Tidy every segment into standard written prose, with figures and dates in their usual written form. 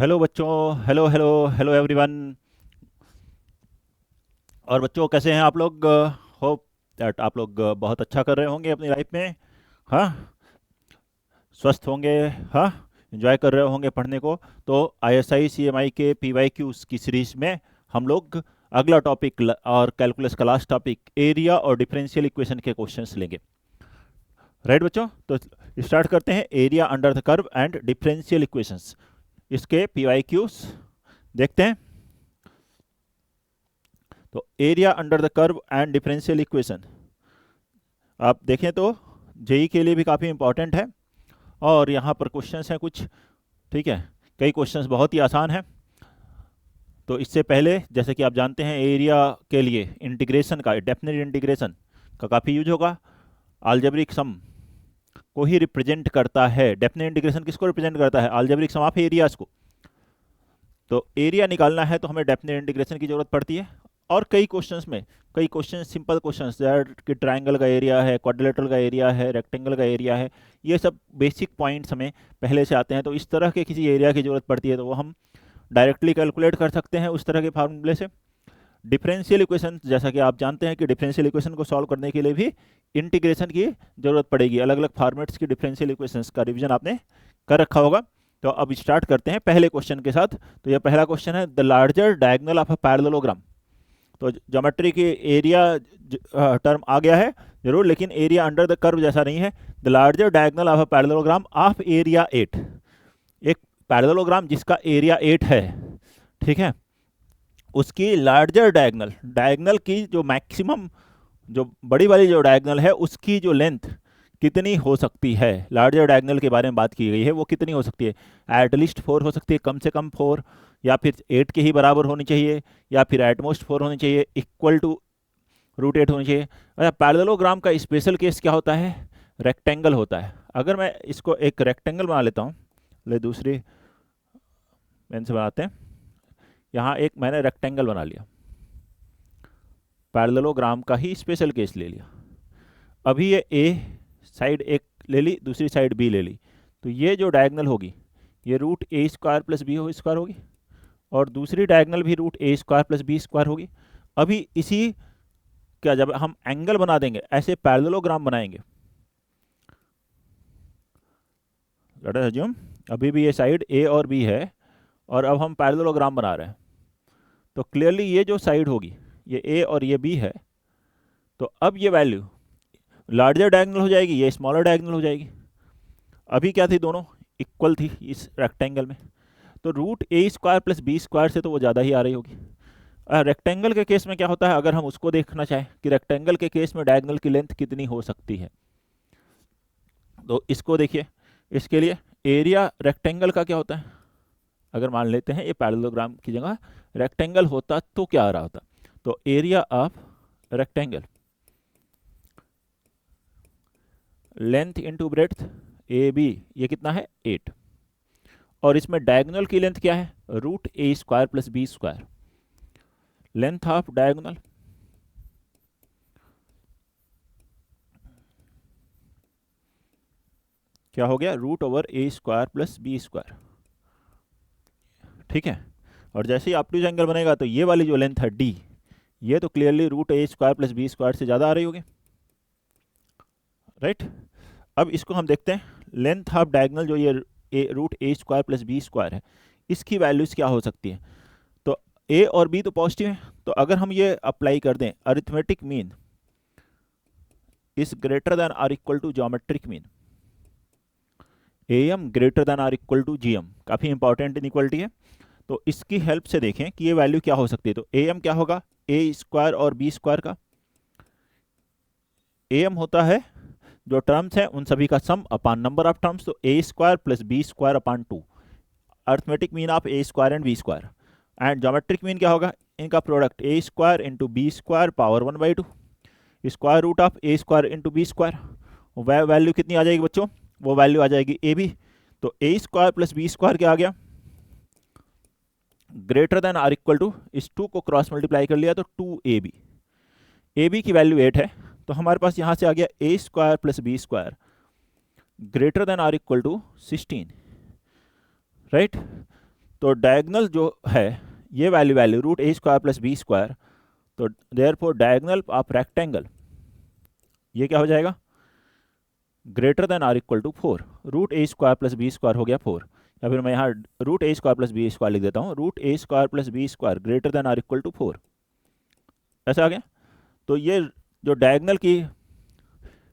Hello बच्चों। Hello hello hello everyone. और बच्चों कैसे हैं आप लोग? होप दैट आप लोग बहुत अच्छा कर रहे होंगे अपनी लाइफ में। हाँ, स्वस्थ होंगे। हाँ, एंजॉय कर रहे होंगे पढ़ने को। तो आईएसआई सीएमआई के पीवाईक्यूज की सीरीज में हम लोग अगला टॉपिक और कैलकुलस का लास्ट टॉपिक एरिया और डिफरेंशियल इक्वेशन के क्वेश्चंस लेंगे। राइट बच्चों, तो स्टार्ट करते हैं। Area under the curve and differential equations, इसके पीवाईक्यूज देखते हैं। तो area under the curve and differential equation आप देखें तो जेई के लिए भी काफ़ी इंपॉर्टेंट है। और यहाँ पर क्वेश्चंस हैं कुछ, ठीक है। कई क्वेश्चंस बहुत ही आसान हैं। तो इससे पहले जैसे कि आप जानते हैं एरिया के लिए इंटीग्रेशन का, डेफिनेट इंटीग्रेशन का काफ़ी यूज होगा। अलजेब्रिक सम को ही रिप्रेजेंट करता है। डेफिनेट इंटीग्रेशन किसको रिप्रेजेंट करता है? अलजेब्रिक सम ऑफ एरियाज को। तो एरिया निकालना है तो हमें डेफिनेट इंटीग्रेशन की जरूरत पड़ती है। और कई क्वेश्चंस में, कई क्वेश्चन सिंपल क्वेश्चंस कि ट्रायंगल का एरिया है, क्वाड्रिलेटरल का एरिया है, रेक्टेंगल का एरिया है, ये सब बेसिक पॉइंट्स हमें पहले से आते हैं। तो इस तरह के किसी एरिया की जरूरत पड़ती है तो वो हम डायरेक्टली कैलकुलेट कर सकते हैं उस तरह के फार्मूले से। डिफरेंशियल इक्वेशन, जैसा कि आप जानते हैं कि डिफरेंशियल इक्वेशन को सॉल्व करने के लिए भी इंटीग्रेशन की जरूरत पड़ेगी। अलग अलग फॉर्मेट्स की डिफरेंशियल इक्वेशंस का रिवीजन आपने कर रखा होगा। तो अब स्टार्ट करते हैं पहले क्वेश्चन के साथ। तो यह पहला क्वेश्चन है, the larger diagonal of a parallelogram. तो ज्योमेट्री की एरिया टर्म आ गया है जरूर, लेकिन एरिया अंडर द कर्व जैसा नहीं है। The larger diagonal of a parallelogram of area 8। एक पैरेललोग्राम जिसका एरिया 8 है, ठीक है, उसकी लार्जर डायगोनल, डायगोनल की जो मैक्सिमम, जो बड़ी वाली जो डायगोनल है उसकी जो लेंथ कितनी हो सकती है, लार्जर डायगोनल के बारे में बात की गई है। वो कितनी हो सकती है? एटलीस्ट 4 हो सकती है, कम से कम 4, या फिर 8 के ही बराबर होनी चाहिए, या फिर एटमोस्ट 4 होनी चाहिए, इक्वल टू √8 होनी चाहिए। अच्छा, पैरेललोग्राम का स्पेशल केस क्या होता है? रेक्टेंगल होता है। अगर मैं इसको एक रेक्टेंगल बना लेता हूँ, ले दूसरी पेन से बनाते हैं। यहाँ एक मैंने रेक्टेंगल बना लिया, पैरेललोग्राम का ही स्पेशल केस ले लिया। अभी ये ए साइड एक ले ली, दूसरी साइड बी ले ली, तो ये जो डायगोनल होगी ये √a² + b² होगी, और दूसरी डायगोनल भी √a² + b² होगी। अभी इसी क्या, जब हम एंगल बना देंगे, ऐसे पैरेललोग्राम बनाएंगे, लेट अस अज्यूम अभी भी ये साइड ए और बी है, और अब हम पैरेललोग्राम बना रहे हैं। तो क्लियरली ये जो साइड होगी ये ए और ये बी है, तो अब ये वैल्यू लार्जर डायगोनल हो जाएगी, ये स्मॉलर डायगोनल हो जाएगी। अभी क्या थी? दोनों इक्वल थी इस रेक्टेंगल में, तो √a² + b² से तो वो ज़्यादा ही आ रही होगी। रेक्टेंगल के केस में क्या होता है, अगर हम उसको देखना चाहें कि रेक्टेंगल के केस में डायगोनल की लेंथ कितनी हो सकती है, तो इसको देखिए। इसके लिए एरिया रेक्टेंगल का क्या होता है? अगर मान लेते हैं ये पैरेललोग्राम की जगह रेक्टेंगल होता तो क्या आ रहा होता? तो area of rectangle, length into breadth, A B, ये कितना है? 8। और इसमें डायगोनल की लेंथ क्या है? √a² + b²। Length of diagonal क्या हो गया? √a² + b²। ठीक है। और जैसे ही ऑब्टयूज एंगल बनेगा तो ये वाली जो लेंथ है d, ये तो क्लियरली √a² + b² से ज़्यादा आ रही होगी, राइट। अब इसको हम देखते हैं, लेंथ ऑफ डायगोनल जो ये √a² + b² है, इसकी वैल्यूज क्या हो सकती है? तो a और b तो पॉजिटिव है, तो अगर हम ये अप्लाई कर दें, arithmetic mean is greater than or equal to geometric mean, am greater than or equal to gm, काफ़ी इंपॉर्टेंट इनइक्वालिटी है। तो इसकी हेल्प से देखें कि ये वैल्यू क्या हो सकती है। तो am क्या होगा? a² और b² का। am होता है जो टर्म्स हैं उन सभी का sum upon number of terms, तो a² + b² upon 2, arithmetic mean of a² and b²। And geometric mean क्या होगा? इनका product a² × b² power 1/2, square root of a² × b²। वह वैल्यू कितनी आ जाएगी बच्चों? वो वैल्यू आ जाएगी ab। तो a² + b² क्या आ गया? Greater than or equal to, इस 2 को क्रॉस मल्टीप्लाई कर लिया तो 2ab। ab की वैल्यू 8 है, तो हमारे पास यहाँ से आ गया a² + b² greater than or equal to 16, right. तो डायगनल जो है ये value root A square plus B square, तो देयरफॉर डायगनल ऑफ रेक्टेंगल ये क्या हो जाएगा, greater than or equal to 4। Root A square plus B square हो गया 4, या फिर मैं यहाँ root A square plus B square लिख देता हूँ, root A square plus B square greater than or equal to 4, ऐसा आ गया। तो ये जो डायगनल की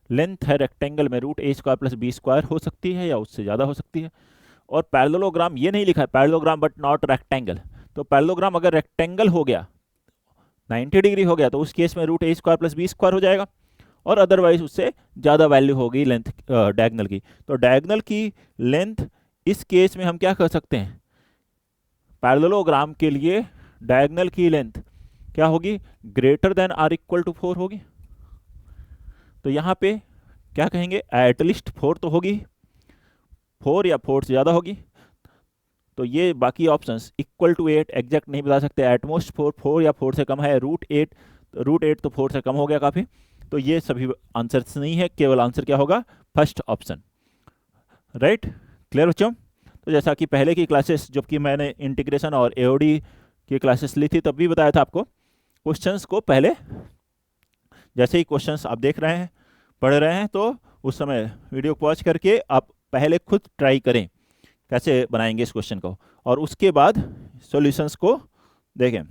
लेंथ है रेक्टेंगल में root A square plus B square हो सकती है या उससे ज़्यादा हो सकती है। और पैरेललोग्राम ये नहीं लिखा है, पैरेललोग्राम बट नॉट रेक्टेंगल, तो पैरेललोग्राम अगर रेक्टेंगल हो गया 90 डिग्री हो गया तो उस केस में root A square plus B square हो जाएगा, और अदरवाइज उससे ज़्यादा वैल्यू होगी लेंथ डायगनल की। तो डायगनल की लेंथ इस केस में हम क्या कर सकते हैं, पैरेललोग्राम के लिए डायगनल की लेंथ क्या होगी, greater than or equal to 4 होगी। तो यहाँ पे क्या कहेंगे, एटलीस्ट 4 तो होगी, 4 या 4 से ज़्यादा होगी। तो ये बाकी ऑप्शंस इक्वल टू 8 एग्जैक्ट नहीं बता सकते, एटमोस्ट 4, 4 या 4 से कम है, रूट 8 तो 4 से कम हो गया काफ़ी। तो ये सभी आंसर्स नहीं है, केवल आंसर क्या होगा, फर्स्ट ऑप्शन। राइट, क्लियर बच्चों। तो जैसा कि पहले की क्लासेस जबकि मैंने इंटीग्रेशन और एओडी की क्लासेस ली थी तब भी बताया था आपको, क्वेश्चंस को पहले जैसे ही क्वेश्चंस आप देख रहे हैं पढ़ रहे हैं तो उस समय वीडियो पॉज करके आप पहले खुद ट्राई करें कैसे बनाएंगे इस क्वेश्चन को, और उसके बाद सॉल्यूशंस को देखें।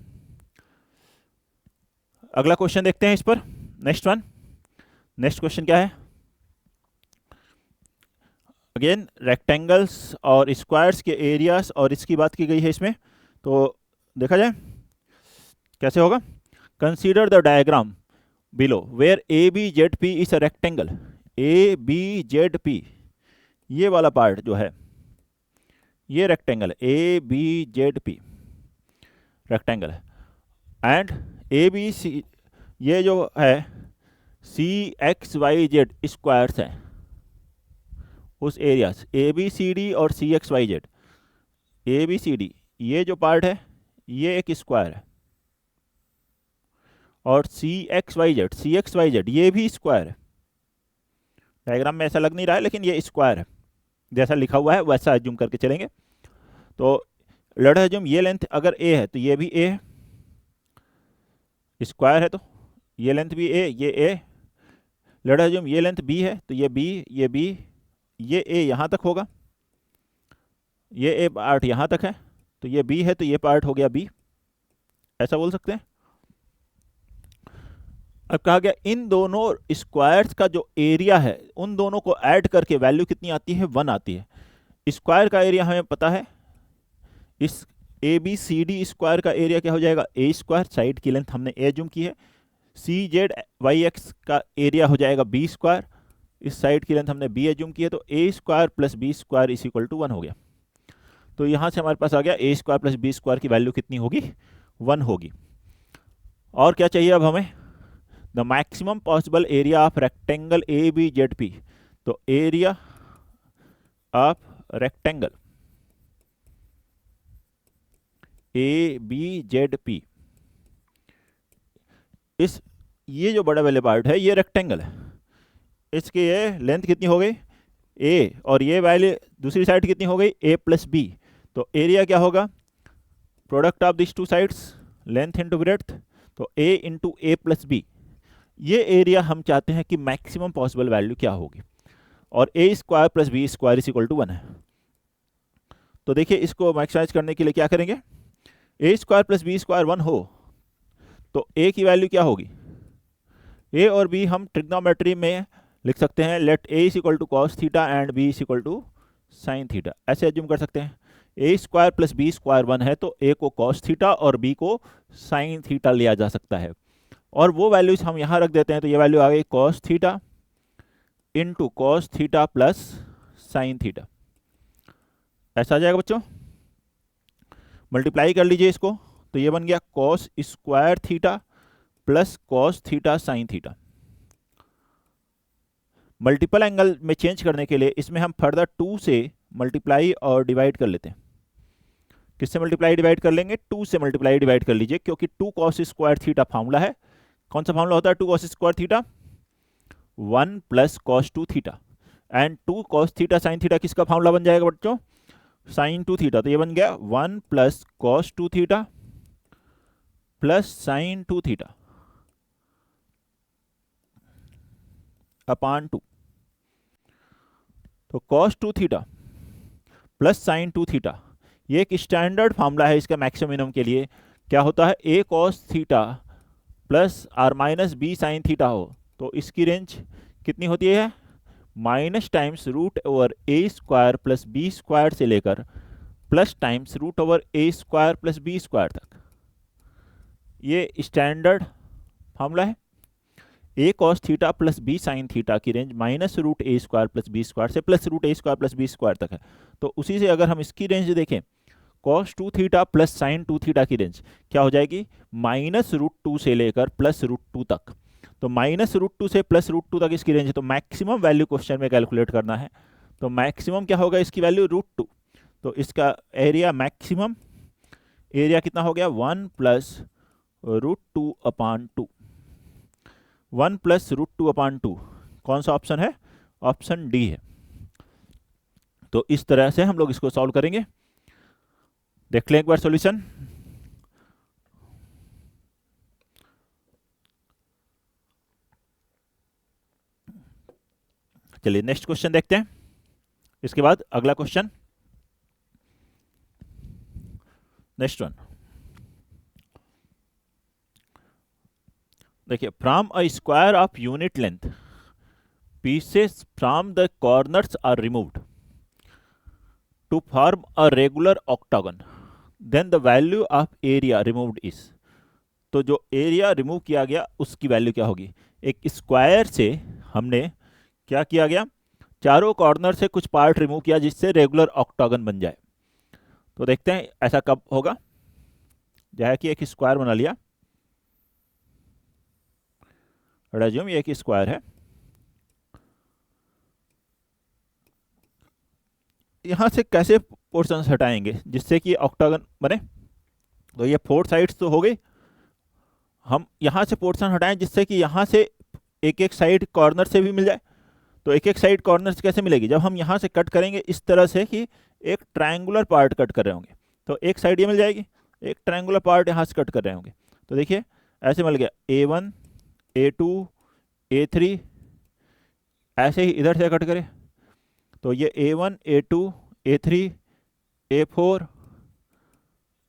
अगला क्वेश्चन देखते हैं इस पर, नेक्स्ट क्वेश्चन क्या है। अगेन रेक्टेंगल्स और स्क्वायर्स के एरियाज और इसकी बात की गई है इसमें, तो देखा जाए कैसे होगा। Consider the diagram below where A B Z P is a rectangle, A B Z P ये वाला पार्ट जो है ये रेक्टेंगल है, A B Z P rectangle है, एंड ए बी सी ये जो है C X Y Z squares हैं उस areas A B C D और C X Y Z. A B C D ये जो पार्ट है ये एक स्क्वायर है, और सी एक्स वाई जेड ये भी स्क्वायर है। डायग्राम में ऐसा लग नहीं रहा है लेकिन ये स्क्वायर है, जैसा लिखा हुआ है वैसा एज्यूम करके चलेंगे। तो लेट अस एज्यूम ये लेंथ अगर ए है तो ये भी ए है, स्क्वायर है तो ये लेंथ भी ए, ये ए। लेट अस एज्यूम ये लेंथ बी है तो ये बी, ये बी, ये ए यहाँ तक होगा, ये ए पार्ट यहाँ तक है, तो ये बी है तो ये पार्ट हो गया बी, ऐसा बोल सकते हैं। अब कहा गया इन दोनों स्क्वायर्स का जो एरिया है उन दोनों को ऐड करके वैल्यू कितनी आती है, 1 आती है। स्क्वायर का एरिया हमें पता है, इस A B C D square का एरिया क्या हो जाएगा, ए स्क्वायर, साइड की लेंथ हमने ए एज्यूम की है। सी जेड वाई एक्स का एरिया हो जाएगा बी स्क्वायर, इस साइड की लेंथ हमने बी एज्यूम की है, तो A square plus B square is equal to 1 हो गया। तो यहाँ से हमारे पास आ गया A square plus B square की वैल्यू कितनी होगी, 1 होगी। और क्या चाहिए अब हमें, the maximum possible area of rectangle A B Z P. तो area of rectangle A B Z P, इस ये जो बड़ा वाले पार्ट है ये रेक्टेंगल है, इसकी ये लेंथ कितनी हो गई ए, और ये वैल्यू दूसरी साइड कितनी हो गई ए प्लस बी। तो एरिया क्या होगा, product of this two sides, length into breadth, तो ए इंटू ए प्लस बी। ये एरिया हम चाहते हैं कि मैक्सिमम पॉसिबल वैल्यू क्या होगी, और A square plus B square is equal to 1 है। तो देखिए इसको मैक्सिमाइज करने के लिए क्या करेंगे, ए स्क्वायर प्लस बी स्क्वायर 1 हो तो ए की वैल्यू क्या होगी, ए और बी हम ट्रिग्नोमेट्री में लिख सकते हैं, let A is equal to cos theta and B is equal to sine theta, ऐसे एज्यूम कर सकते हैं। A square plus B square 1 है तो ए को कॉस थीटा और बी को साइन थीटा लिया जा सकता है, और वो वैल्यूज हम यहाँ रख देते हैं। तो ये वैल्यू आ गई cos theta into cos theta plus sine theta, ऐसा आ जाएगा बच्चों। मल्टीप्लाई कर लीजिए इसको, तो ये बन गया cos square theta plus cos theta sine theta. Multiple angle में चेंज करने के लिए इसमें हम फर्दर 2 से मल्टीप्लाई और डिवाइड कर लेते हैं। किससे मल्टीप्लाई डिवाइड कर लेंगे, 2 से मल्टीप्लाई डिवाइड कर लीजिए, क्योंकि 2 कॉस स्क्वायर थीटा फार्मूला है। कौन सा फार्मूला होता है 2 cos square theta, 1 plus cos 2 theta, and 2 cos theta sine theta किसका फार्मूला बन जाएगा बच्चों, साइन 2 थीटा, तो ये बन गया 1 plus cos 2 theta plus sign 2 theta upon 2। तो cos 2 theta plus sign 2 theta, ये एक स्टैंडर्ड फार्मूला है इसका मैक्सिमम के लिए। क्या होता है, A cos theta plus or minus B sine theta हो तो इसकी रेंज कितनी होती है, minus times root over A square plus B square से लेकर plus times root over A square plus B square तक। ये स्टैंडर्ड फार्मूला है। A cos theta plus B sine theta की range minus root A square plus B square से plus root A square plus B square तक है। तो उसी से अगर हम इसकी रेंज देखें, cos 2 theta plus sign 2 theta की रेंज क्या हो जाएगी, माइनस रूट 2 से लेकर प्लस रूट 2 तक। तो माइनस रूट 2 से प्लस रूट 2 तक इसकी रेंज है। तो मैक्सिमम वैल्यू क्वेश्चन में कैलकुलेट करना है, तो मैक्सिमम क्या होगा इसकी वैल्यू रूट 2। तो इसका एरिया मैक्सिमम एरिया कितना हो गया, 1 प्लस रूट 2 अपान 2। 1 प्लस रूट 2 अपान 2 कौन सा ऑप्शन है, ऑप्शन डी है। तो इस तरह से हम लोग इसको सॉल्व करेंगे। देख लें एक बार सॉल्यूशन। चलिए नेक्स्ट क्वेश्चन देखते हैं, इसके बाद अगला क्वेश्चन। नेक्स्ट वन देखिए, from a square of unit length pieces from the corners are removed to form a regular octagon, then the value of area removed is. तो जो एरिया रिमूव किया गया उसकी वैल्यू क्या होगी। एक स्क्वायर से हमने क्या किया गया, चारों कॉर्नर से कुछ पार्ट रिमूव किया जिससे रेगुलर ऑक्टागन बन जाए। तो देखते हैं ऐसा कब होगा। जैसे कि एक स्क्वायर बना लिया, रेज्यूम ये एक स्क्वायर है, यहां से कैसे पोर्शंस हटाएंगे जिससे कि ऑक्टागन बने। तो ये 4 साइड्स तो हो गई, हम यहां से पोर्शन हटाएं जिससे कि यहां से एक एक साइड कॉर्नर से भी मिल जाए। तो एक एक साइड कॉर्नर से कैसे मिलेगी, जब हम यहाँ से कट करेंगे इस तरह से कि एक ट्रायंगुलर पार्ट कट कर रहे होंगे, तो एक साइड ये मिल जाएगी, एक ट्रायंगुलर पार्ट यहाँ से कट कर रहे होंगे। तो देखिए ऐसे मिल गया A1 A2 A3, ऐसे ही इधर से कट करें तो ये A1 A2 A3 A4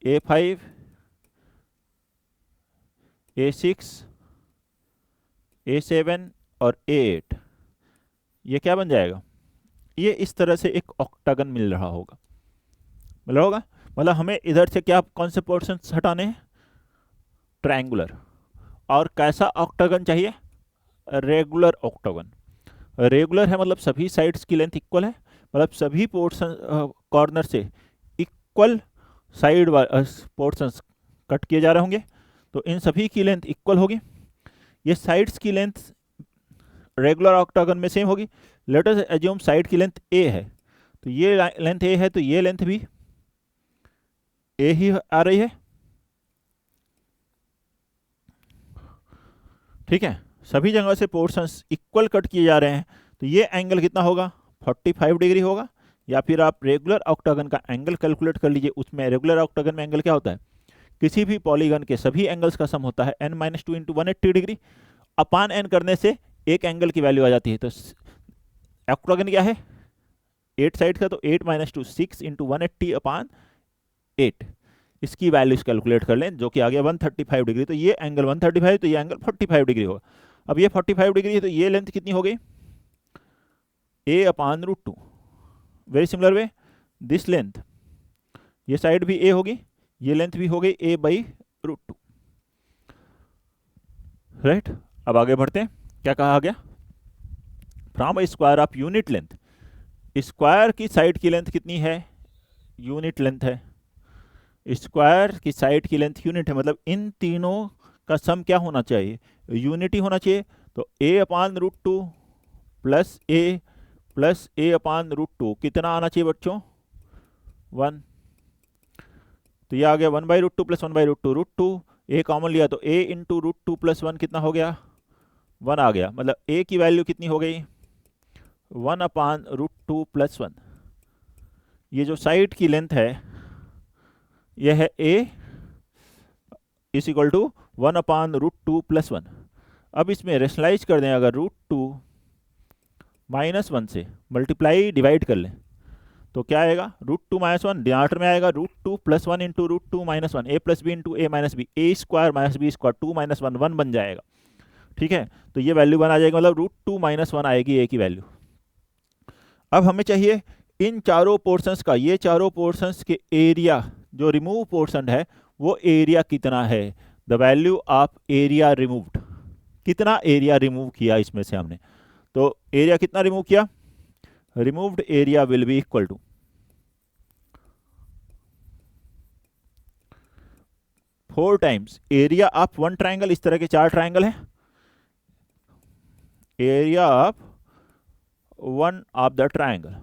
A5 A6 A7 और A8, ये क्या बन जाएगा, ये इस तरह से एक ऑक्टागन मिल रहा होगा। मिल रहा होगा मतलब हमें इधर से क्या कौन से पोर्शंस हटाने हैं, ट्रायंगुलर। और कैसा ऑक्टागन चाहिए, रेगुलर ऑक्टागन। रेगुलर है मतलब सभी साइड्स की लेंथ इक्वल है, मतलब सभी पोर्शन कॉर्नर से इक्वल साइड पोर्शंस कट किए जा रहे होंगे, तो इन सभी की लेंथ इक्वल होगी। ये साइड्स की लेंथ रेगुलर ऑक्टागन में सेम होगी। लेट अस एज्यूम साइड की लेंथ a है, तो ये लेंथ a है तो ये लेंथ भी a ही आ रही है। ठीक है, सभी जगह से पोर्शंस इक्वल कट किए जा रहे हैं, तो ये एंगल कितना होगा, 45 डिग्री होगा। या फिर आप रेगुलर ऑक्टागन का एंगल कैलकुलेट कर लीजिए। उसमें रेगुलर ऑक्टागन में एंगल क्या होता है, किसी भी पॉलीगन के सभी एंगल्स का सम होता है n-2 इंटू 180 डिग्री। अपान n करने से एक एंगल की वैल्यू आ जाती है। तो ऑक्टागन क्या है, 8 साइड का, तो 8 - 2 6 इंटू 180 अपान 8, इसकी वैल्यूज कैलकुलेट कर लें जो कि आ गया 135 डिग्री। तो ये एंगल 135, तो ये एंगल 45 डिग्री होगा। अब ये 45 डिग्री है तो ये लेंथ कितनी हो गई, a upon root 2। Very similar way this length, ये साइड भी a होगी, ये लेंथ भी हो गई a बाई रूट 2। राइट, अब आगे बढ़ते हैं। क्या कहा गया, from a square of unit length, square की साइड की लेंथ कितनी है, यूनिट लेंथ है। स्क्वायर की साइड की लेंथ यूनिट है, मतलब इन तीनों का सम क्या होना चाहिए, यूनिटी होना चाहिए। तो a upon root 2 plus a upon root 2 कितना आना चाहिए बच्चों, 1। तो ये आ गया 1 by root 2 plus 1 by root 2, root 2 a common लिया तो a इंटू रूट 2 प्लस 1 कितना हो गया, 1 आ गया। मतलब a की वैल्यू कितनी हो गई, 1 अपान रूट 2 प्लस 1। ये जो साइड की लेंथ है यह है a इज इक्वल टू 1/√2 + 1। अब इसमें रेशनलाइज कर दें, अगर √2 -1 से मल्टीप्लाई डिवाइड कर लें तो क्या आएगा, √2 - 1 डिनॉमिनेटर में आएगा √2 + 1 into √2 - 1 a + b into a - b, a² - b² 2 - 1 1 बन जाएगा। ठीक है, तो ये वैल्यू बन आ जाएगी, मतलब √2 - 1 आएगी a की वैल्यू। अब हमें चाहिए इन चारों पोर्शंस का, ये चारों पोर्शंस के एरिया, जो रिमूव पोर्शन है वो एरिया कितना है, the value of area removed, कितना एरिया रिमूव किया इसमें से हमने। तो एरिया कितना रिमूव किया, removed area will be equal to 4 times area of one triangle, इस तरह के 4 ट्राइंगल है, area of one of the triangle,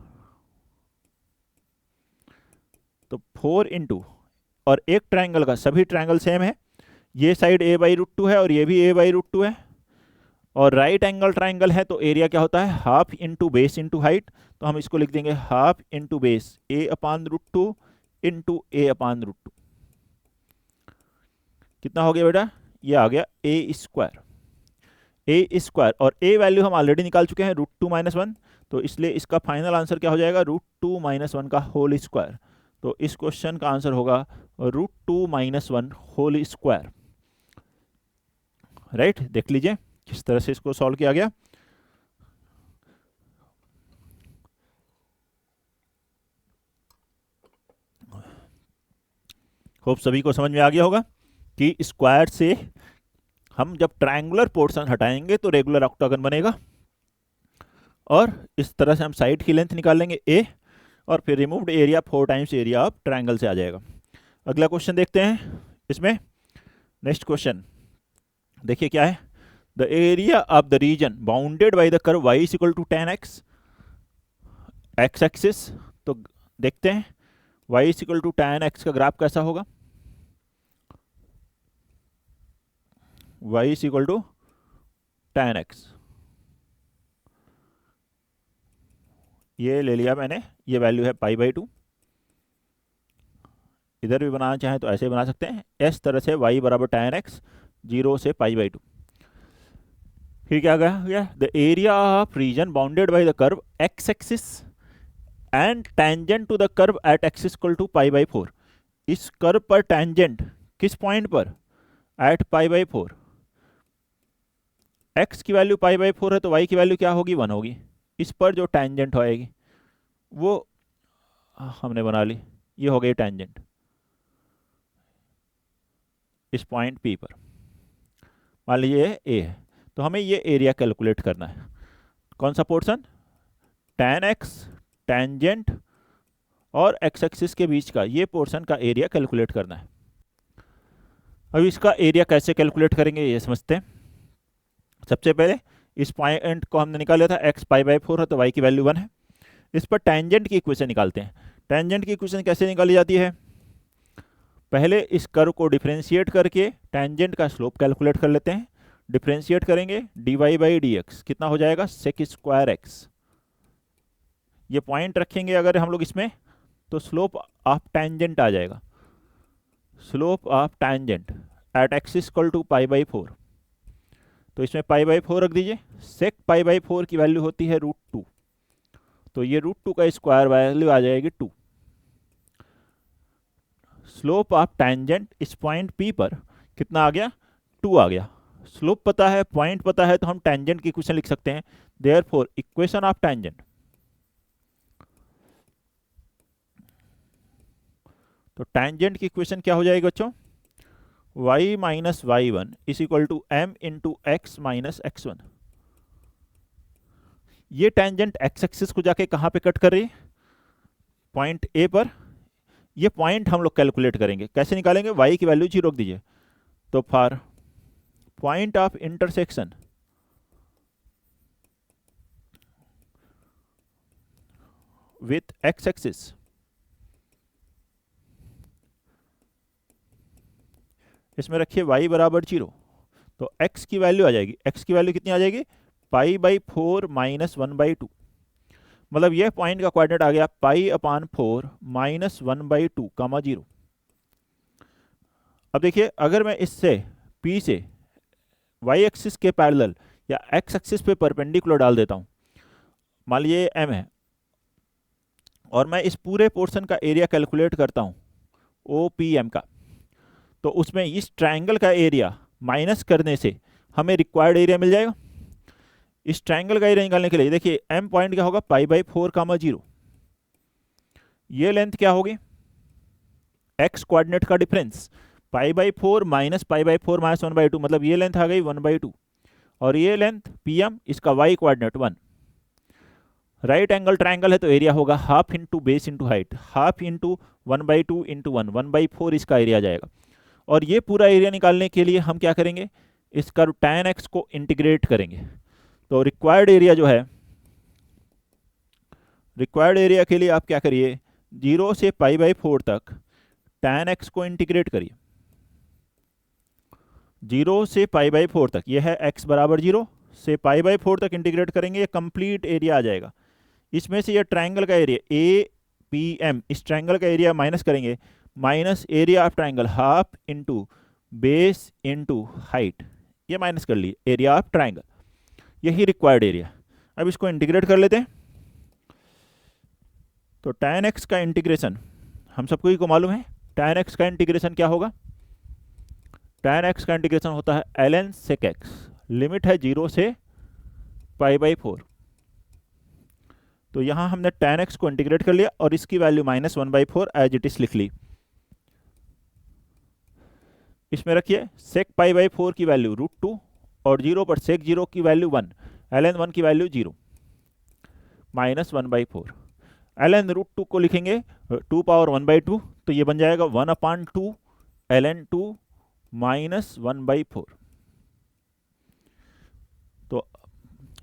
तो 4 इंटू, और एक ट्राइंगल का, सभी ट्राइंगल सेम है, ये साइड a/√2 है और ये भी a/√2 है, और राइट एंगल ट्राइंगल है तो एरिया क्या होता है, half into base into height, तो हम इसको लिख देंगे half into base a/√2 into a/√2। कितना हो गया बेटा, ये आ गया a², और a वैल्यू हम ऑलरेडी निकाल चुके हैं √2 - 1, तो इसलिए इसका फाइनल आंसर क्या हो जाएगा, √2 - 1 का होल स्क्वायर। तो इस क्वेश्चन का आंसर होगा √2 - 1 होल स्क्वायर। राइट, देख लीजिए किस तरह से इसको सॉल्व किया गया। होप सभी को समझ में आ गया होगा कि स्क्वायर से हम जब ट्रायंगुलर पोर्शन हटाएंगे तो रेगुलर ऑक्टागन बनेगा, और इस तरह से हम साइड की लेंथ निकाल लेंगे a, और फिर removed area 4 times area of triangle से आ जाएगा। अगला क्वेश्चन देखते हैं इसमें। नेक्स्ट क्वेश्चन देखिए क्या है, the area of the region bounded by the curve y is equal to tan x, x axis. तो देखते हैं y is equal to tan x का ग्राफ कैसा होगा, y is equal to tan x, ये ले लिया मैंने, ये वैल्यू है π/2। इधर भी बनाना चाहें तो ऐसे बना सकते हैं, इस तरह से y बराबर tan x 0 से π/2। फिर क्या गया, the area of region bounded by the curve x axis and tangent to the curve at x equal to π/4। इस कर्व पर टेंजेंट किस पॉइंट पर, एट π/4। x की वैल्यू π/4 है तो y की वैल्यू क्या होगी, 1 होगी। इस पर जो टेंजेंट होएगी वो हमने बना ली, ये हो गई टेंजेंट इस पॉइंट P पर, मान लीजिए A है, तो हमें ये एरिया कैलकुलेट करना है। कौन सा पोर्शन, tan x टेंजेंट और x एक्सिस के बीच का ये पोर्शन का एरिया कैलकुलेट करना है। अब इसका एरिया कैसे कैलकुलेट करेंगे ये समझते हैं। सबसे पहले इस पॉइंट को हमने निकाला था, x π/4 है तो y की वैल्यू 1 है। इस पर टेंजेंट की इक्वेशन निकालते हैं। टेंजेंट की इक्वेशन कैसे निकाली जाती है, पहले इस कर्व को डिफरेंशिएट करके टेंजेंट का स्लोप कैलकुलेट कर लेते हैं। डिफरेंशिएट करेंगे dy/dx कितना हो जाएगा, sec² x। ये पॉइंट रखेंगे अगर हम लोग इसमें तो स्लोप ऑफ टेंजेंट आ जाएगा, slope of tangent at x equal to π/4। तो इसमें π/4 रख दीजिए, sec π/4 की वैल्यू होती है √2, तो ये √2 का स्क्वायर वैल्यू आ जाएगी 2। स्लोप ऑफ टेंजेंट इस पॉइंट P पर कितना आ गया, 2 आ गया। स्लोप पता है, पॉइंट पता है, तो हम टेंजेंट की इक्वेशन लिख सकते हैं। देयरफॉर इक्वेशन ऑफ टेंजेंट, तो टेंजेंट की इक्वेशन क्या हो जाएगी बच्चों, y - y1 is equal to m into x minus x1। ये टेंजेंट x एक्सिस को जाके कहाँ पे कट कर रही है, पॉइंट A पर। ये पॉइंट हम लोग कैलकुलेट करेंगे, कैसे निकालेंगे, y की वैल्यू 0 रख दीजिए, तो for point of intersection with x axis, इसमें रखिए y बराबर 0, तो x की वैल्यू आ जाएगी, x की वैल्यू कितनी आ जाएगी, π/4 - 1/2। मतलब ये पॉइंट का कोऑर्डिनेट आ गया π/4 -1/2 कामा 0। अब देखिए अगर मैं इससे P से y एक्सिस के पैरेलल या x एक्सिस पे परपेंडिकुलर डाल देता हूँ, मान लीजिए m है, और मैं इस पूरे पोर्शन का एरिया कैलकुलेट करता हूँ OPM का, तो उसमें इस ट्रायंगल का एरिया माइनस करने से हमें रिक्वायर्ड एरिया मिल जाएगा। इस ट्रायंगल का एरिया निकालने के लिए देखिए m पॉइंट क्या होगा π/4 कामा 0। ये लेंथ क्या होगी, x कोऑर्डिनेट का डिफरेंस π/4 माइनस π/4 माइनस 1/2, मतलब ये लेंथ आ गई 1/2, और ये लेंथ PM, इसका y coordinate 1। Right angle triangle है तो एरिया होगा half into base into height, half into 1/2 into 1, 1/4 इसका एरिया जाएगा। और ये पूरा एरिया निकालने के लिए हम क्या करेंगे, इस कर्व tan x को इंटीग्रेट करेंगे। तो रिक्वायर्ड एरिया जो है, रिक्वायर्ड एरिया के लिए आप क्या करिए, 0 से π/4 तक tan x को इंटीग्रेट करिए, 0 से π/4 तक, ये है x बराबर 0 से π/4 तक इंटीग्रेट करेंगे, ये कंप्लीट एरिया आ जाएगा। इसमें से ये ट्रायंगल का एरिया APM, इस ट्रायंगल का एरिया माइनस करेंगे, minus area of triangle half into base into height, ये माइनस कर लिए एरिया ऑफ ट्रायंगल, यही रिक्वायर्ड एरिया। अब इसको इंटीग्रेट कर लेते हैं। तो tan x का इंटीग्रेशन हम सबको ही को मालूम है, tan x का इंटीग्रेशन क्या होगा, tan x का इंटीग्रेशन होता है ln sec x, लिमिट है 0 से π/4। तो यहां हमने tan x को इंटीग्रेट कर लिया और इसकी वैल्यू -1/4 एज इट इज लिख ली। इसमें रखिए sec π/4 की वैल्यू √2 और 0 पर sec 0 की वैल्यू 1, ln 1 की वैल्यू 0, -1/4। ln √2 को लिखेंगे 2 पावर 1/2, तो ये बन जाएगा 1/2 ln 2 -1/4। तो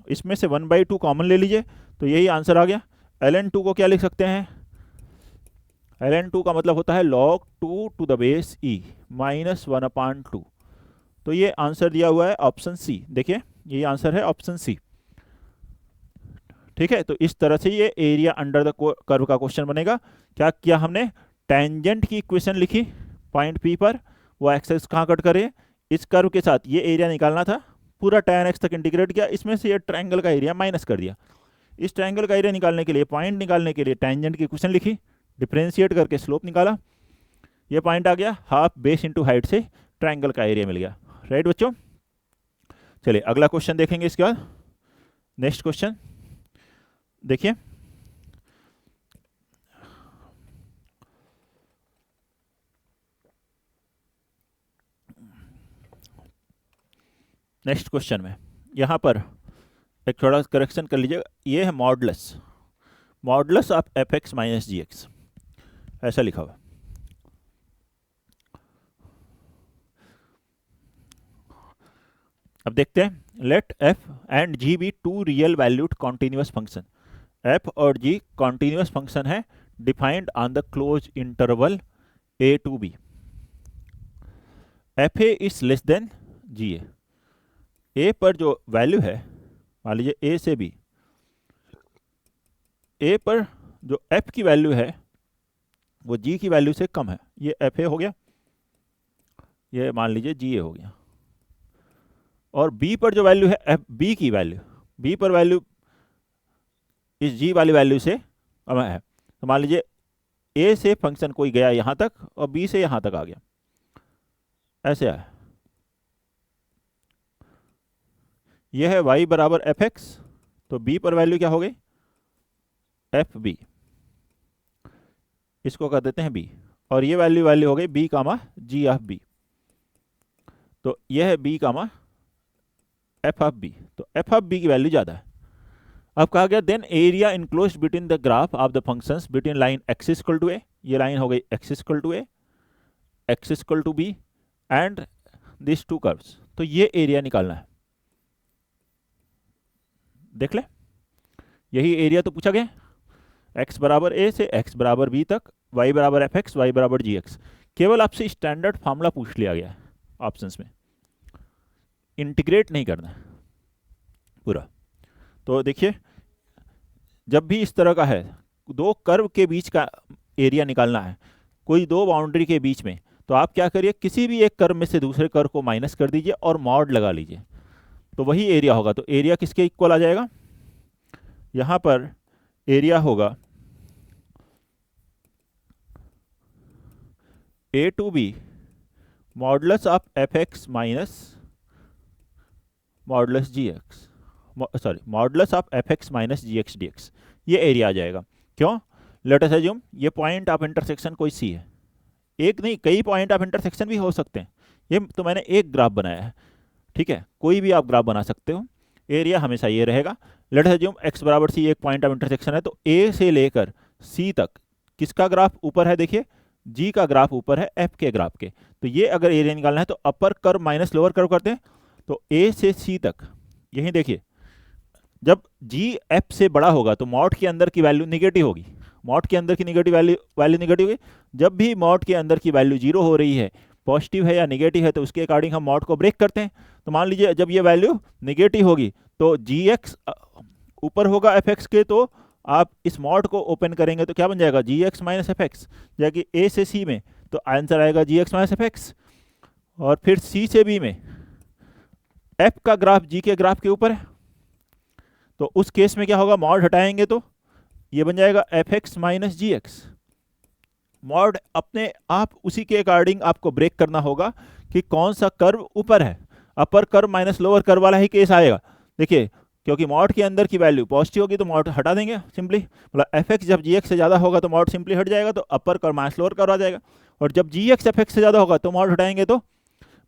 इसमें से 1/2 कॉमन ले लीजिए, तो यही आंसर आ गया। ln 2 को क्या लिख सकते हैं, ln 2 का मतलब होता है log 2 to the base e -1/2। तो ये आंसर दिया हुआ है ऑप्शन सी, देखिए ये आंसर है ऑप्शन सी। ठीक है, तो इस तरह से ये एरिया अंडर द कर्व का क्वेश्चन बनेगा। क्या किया हमने, टेंजेंट की इक्वेशन लिखी पॉइंट P पर, वो एक्सेस कहाँ कट करे, इस कर्व के साथ ये एरिया निकालना था, पूरा tan x तक इंटीग्रेट किया, इसमें से ये ट्रायंगल का एरिया माइनस कर दिया। इस ट्रायंगल का एरिया निकालने के लिए, पॉइंट निकालने के लिए टेंजेंट की इक्वेशन लिखी, डिफरेंशिएट करके स्लोप निकाला, ये पॉइंट आ गया, हाफ बेस इंटू हाइट से ट्रायंगल का एरिया मिल गया। राइट बच्चों, चलिए अगला क्वेश्चन देखेंगे। इसके बाद नेक्स्ट क्वेश्चन देखिए, नेक्स्ट क्वेश्चन में यहाँ पर एक थोड़ा करेक्शन कर लीजिएगा, ये है modulus of fx minus gx, ऐसा लिखा हुआ। अब देखते हैं, let f and g be two real valued continuous function, f और g कॉन्टिन्यूअस फंक्शन है defined on the close interval a to b, fa is less than ga। a पर जो वैल्यू है, मान लीजिए a से b, a पर जो f की वैल्यू है वो g की वैल्यू से कम है, ये fa हो गया, ये मान लीजिए ga हो गया। और b पर जो वैल्यू है f b की वैल्यू, b पर वैल्यू इस g वाली वैल्यू से कम है, तो मान लीजिए a से फंक्शन कोई गया यहां तक और b से यहां तक आ गया, ऐसे आया। यह है y बराबर fx, तो b पर वैल्यू क्या हो गई fb, इसको कर देते हैं b, और ये वैल्यू हो गई b comma g of b, तो यह है b comma f of b, तो f ऑफ b की वैल्यू ज्यादा है। अब कहा गया then area enclosed between the graph of the functions between line x equal to a, ये लाइन हो गई x equal to a, x equal to b and this two curves, तो ये एरिया निकालना है। देख ले, यही एरिया तो पूछा गया, x बराबर a से x बराबर b तक, y बराबर fx, y बराबर gx। केवल आपसे स्टैंडर्ड फार्मूला पूछ लिया गया है ऑप्शंस में, इंटीग्रेट नहीं करना पूरा। तो देखिए जब भी इस तरह का है, दो कर्व के बीच का एरिया निकालना है, कोई दो बाउंड्री के बीच में, तो आप क्या करिए, किसी भी एक कर्व में से दूसरे कर्व को माइनस कर दीजिए और मॉड लगा लीजिए, तो वही एरिया होगा। तो एरिया किसके इक्वल आ जाएगा, यहाँ पर एरिया होगा A to B modulus of F X minus modulus G X, sorry modulus of F X minus G X D X, ये एरिया आ जाएगा। क्यों, लेट अस अज्यूम ये पॉइंट ऑफ इंटरसेक्शन कोई सी है, एक नहीं कई पॉइंट ऑफ इंटरसेक्शन भी हो सकते हैं, ये तो मैंने एक ग्राफ बनाया है, ठीक है, कोई भी आप ग्राफ बना सकते हो, एरिया हमेशा ये रहेगा। लेट अस अज्यूम x बराबर सी एक पॉइंट ऑफ इंटरसेक्शन है, तो a से लेकर c तक किसका ग्राफ ऊपर है, देखिए g का ग्राफ ऊपर है f के ग्राफ के, तो ये अगर एरिया निकालना है तो upper curve minus lower curve करते हैं, तो a से c तक, यही देखिए जब g f से बड़ा होगा तो मॉड के अंदर की वैल्यू निगेटिव होगी, मॉड के अंदर की निगेटिव वैल्यू निगेटिव होगी। जब भी मॉड के अंदर की वैल्यू जीरो हो रही है, पॉजिटिव है या निगेटिव है, तो उसके अकॉर्डिंग हम मॉड को ब्रेक करते हैं। तो मान लीजिए जब ये वैल्यू निगेटिव होगी तो जी एक्स ऊपर होगा एफ एक्स के, तो आप इस मॉड को ओपन करेंगे तो क्या बन जाएगा, जी एक्स माइनस एफ एक्स, जाएगी ए से सी में तो आंसर आएगा जी एक्स माइनस एफ एक्स, और फिर सी से बी में एफ का ग्राफ जी के ग्राफ के ऊपर है, तो उस केस में क्या होगा, मॉड हटाएंगे तो ये बन जाएगा F X minus G x. Mod अपने आप उसी के अकॉर्डिंग आपको ब्रेक करना होगा कि कौन सा कर्व ऊपर है, अपर कर्व माइनस लोअर कर्व वाला ही केस आएगा। देखिए क्योंकि मॉड के अंदर की वैल्यू पॉजिटिव होगी तो मॉड हटा देंगे सिंपली, मतलब एफ एक्स जब जी एक्स से ज़्यादा होगा तो मॉड सिंपली हट जाएगा, तो upper curve minus lower curve आ जाएगा, और जब जी एक्स एफ एक्स से ज़्यादा होगा तो मॉड हटाएंगे तो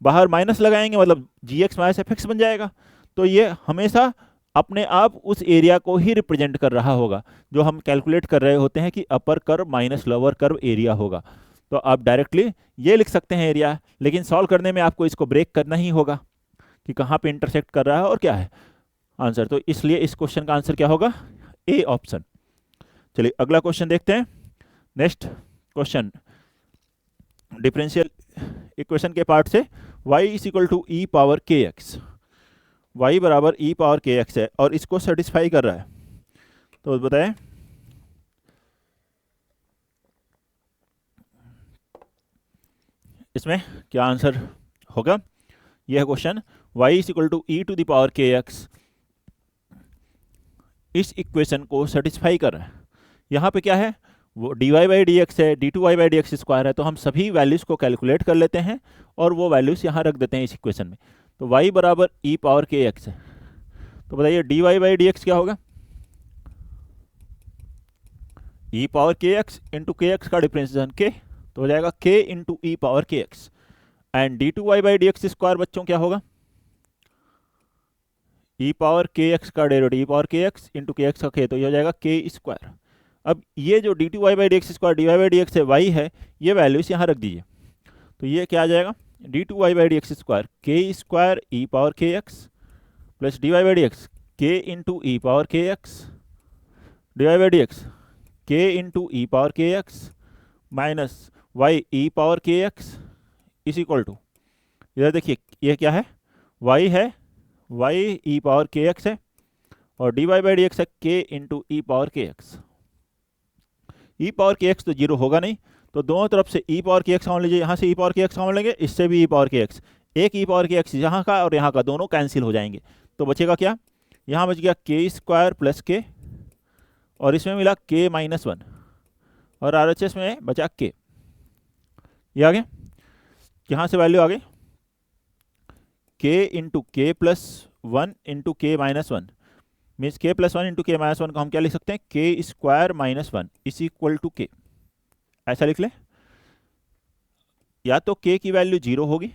बाहर माइनस लगाएंगे, मतलब जी एक्स माइनस एफ एक्स बन जाएगा। तो ये हमेशा अपने आप उस एरिया को ही रिप्रेजेंट कर रहा होगा जो हम कैलकुलेट कर रहे होते हैं कि अपर curve minus lower curve area होगा। तो आप डायरेक्टली ये लिख सकते हैं एरिया, लेकिन सॉल्व करने में आपको इसको ब्रेक करना ही होगा कि कहाँ पे इंटरसेक्ट कर रहा है और क्या है आंसर। तो इसलिए इस क्वेश्चन का आंसर क्या होगा, ए ऑप्शन। चलिए अगला क्वेश्चन देखते हैं। नेक्स्ट क्वेश्चन डिफरेंशियल इक्वेशन के पार्ट से, y is equal to e power के एक्स, y बराबर ई पावर के एक्स है और इसको सेटिस्फाई कर रहा है, तो बताएं इसमें क्या आंसर होगा। यह question y is equal to E to the power के एक्स इस इक्वेशन को सेटिस्फाई कर रहा है। यहाँ पे क्या है, वो D Y by D x है, D two Y by D x square है, तो हम सभी वैल्यूज़ को कैलकुलेट कर लेते हैं और वो वैल्यूज़ यहाँ रख देते हैं इस इक्वेशन में। तो y बराबर ई पावर के एक्स है, तो बताइए d Y by D x क्या होगा, ई पावर के एक्स इंटू के एक्स का डिफरेंशिएशन के, तो हो जाएगा k इंटू ई पावर के x, and d two Y by D x square बच्चों क्या होगा, ई पावर के एक्स का डेरिवेटिव ई पावर के एक्स इंटू के एक्स का k, तो ये हो जाएगा के स्क्वायर। अब ये जो d two Y by D x square d Y by D x है y है, ये वैल्यूज यहाँ रख दीजिए, तो ये क्या आ जाएगा, d two Y by D x square k square e power के x plus d Y by D x k into e power के x d Y by D x k into e power के x minus y e power के x is equal to, इधर देखिए ये क्या है, y है, y e power के एक्स है और d Y by D x है के इंटू ई पावर के एक्स। ई पावर के एक्स तो जीरो होगा नहीं, तो दोनों तरफ से ई पावर के एक्स कॉमन लीजिए, यहाँ से ई पावर के एक्स कॉमन लेंगे, इससे भी ई पावर के एक्स, एक ई पावर के एक्स यहाँ का और यहाँ का दोनों कैंसिल हो जाएंगे, तो बचेगा क्या, यहाँ बच गया के स्क्वायर प्लस के और इसमें मिला के माइनस वन और आर एच एस में बचा के, ये आ गया, यहाँ से वैल्यू आ गई k into k plus one into k minus one, means k plus one into k minus one को हम क्या लिख सकते हैं, k square minus one is equal to k, ऐसा लिख ले। या तो के की वैल्यू जीरो होगी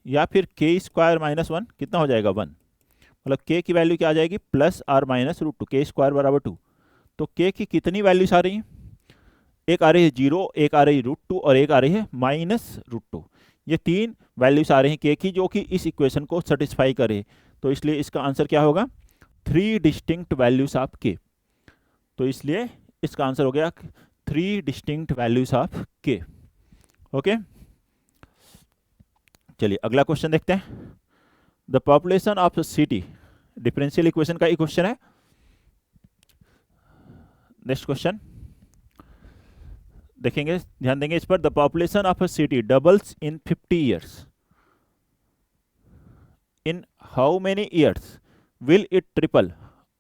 या फिर के स्क्वायर माइनस वन कितना हो जाएगा, वन, मतलब के की वैल्यू क्या आ जाएगी, plus or minus root two, k square बराबर टू। तो के की कितनी वैल्यूज आ रही हैं, एक आ रही है जीरो, एक आ रही है रूट टू और एक आ रही है माइनस रूट टू, ये तीन वैल्यूज आ रही हैं के की जो कि इस इक्वेशन को सेटिस्फाई करे, तो इसलिए इसका आंसर क्या होगा, थ्री डिस्टिंक्ट वैल्यूज ऑफ के, तो इसलिए इसका आंसर हो गया थ्री डिस्टिंक्ट वैल्यूज ऑफ के। ओके, चलिए अगला क्वेश्चन देखते हैं। The population of city, differential equation का ही क्वेश्चन है। नेक्स्ट क्वेश्चन देखेंगे, ध्यान देंगे इस पर। The population of a city doubles in 50 years, in how many years will it triple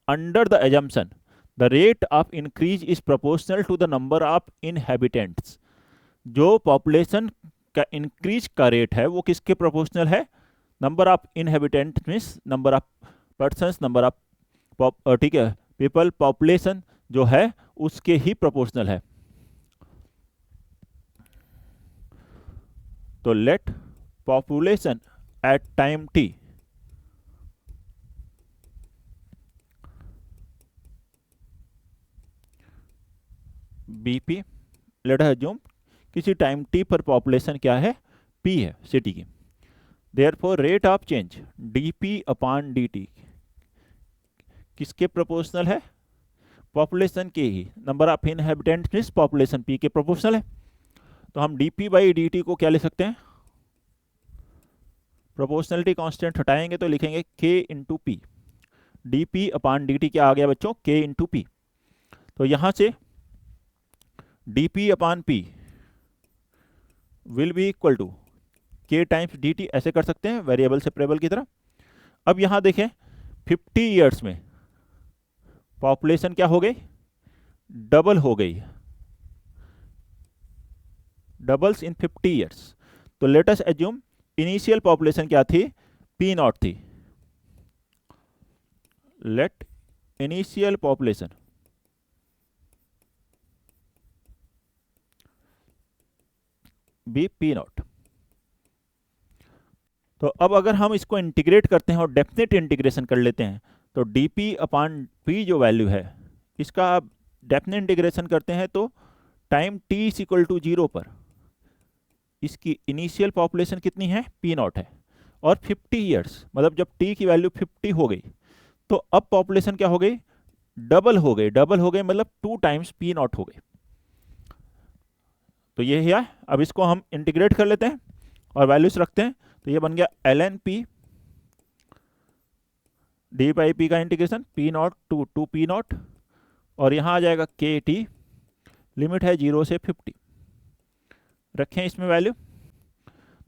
under the assumption the rate of increase is proportional to the number of inhabitants? जो population का increase का rate है वो किसके proportional है? Number of inhabitant means number of persons, number of ठीक है people, population जो है उसके ही प्रोपोर्शनल है। तो let population at time T be P, let us assume किसी टाइम टी पर पॉपुलेशन क्या है? पी है सिटी की। Therefore rate of change DP upon D किसके प्रोपोर्शनल है? पॉपुलेशन के ही। Number of inhabitants means population P के प्रोपोर्शनल है। तो हम डीपी बाई डी को क्या लिख सकते हैं? प्रोपोर्शनलिटी कांस्टेंट हटाएंगे तो लिखेंगे के into P. DP upon D क्या आ गया बच्चों? के इंटू पी। तो यहां से dp upon p will be equal to k times dt, ऐसे कर सकते हैं वेरिएबल से प्रेबल की तरह। अब यहां देखें 50 ईयर्स में पॉपुलेशन क्या हो गई? डबल हो गई, डबल्स इन 50 ईयर्स। तो let us assume initial population क्या थी? p नॉट थी। Let initial population be p naught. तो अब अगर हम इसको इंटीग्रेट करते हैं और डेफिनेट इंटीग्रेशन कर लेते हैं तो dp अपॉन p जो वैल्यू है इसका आप डेफिनेट इंटीग्रेशन करते हैं तो time t is equal to 0 पर इसकी इनिशियल पॉपुलेशन कितनी है? p नॉट है। और 50 ईयर्स मतलब जब t की वैल्यू 50 हो गई तो अब पॉपुलेशन क्या हो गई? डबल हो गई। डबल हो गई मतलब 2 टाइम्स p नॉट हो गई। तो ये है। अब इसको हम इंटीग्रेट कर लेते हैं और वैल्यूज रखते हैं तो ये बन गया ln p D by P का integration p naught to 2p naught, और यहाँ आ जाएगा के टी, लिमिट है 0 से 50। रखें इसमें वैल्यू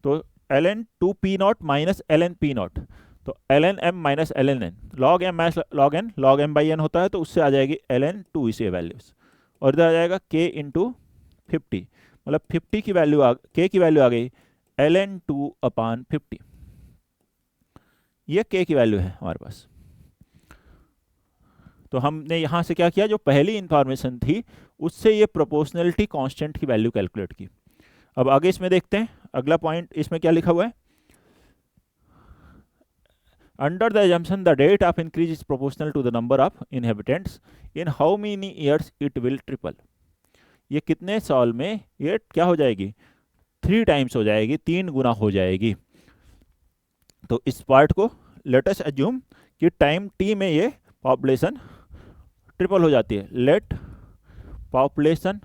तो ln 2p not minus ln p not, तो ln m minus ln n, log m minus log n, log m by n होता है तो उससे आ जाएगी ln 2 इसे वैल्यूज, और इधर आ जाएगा k इंटू 50, मतलब 50 की वैल्यू k की वैल्यू आ गई ln 2 अपॉन 50। ये k की वैल्यू है हमारे पास। तो हमने यहां से क्या किया? जो पहली इंफॉर्मेशन थी उससे ये प्रोपोर्शनलिटी कांस्टेंट की वैल्यू कैलकुलेट की। अब आगे इसमें देखते हैं अगला पॉइंट, इसमें क्या लिखा हुआ है? Under the assumption the rate of increase is proportional to the number of inhabitants, in how many years it will triple? ये कितने साल में ये क्या हो जाएगी? 3 टाइम्स हो जाएगी, 3 गुना हो जाएगी। तो इस पार्ट को लेट अस अज्यूम कि टाइम t में ये पॉपुलेशन ट्रिपल हो जाती है। Let population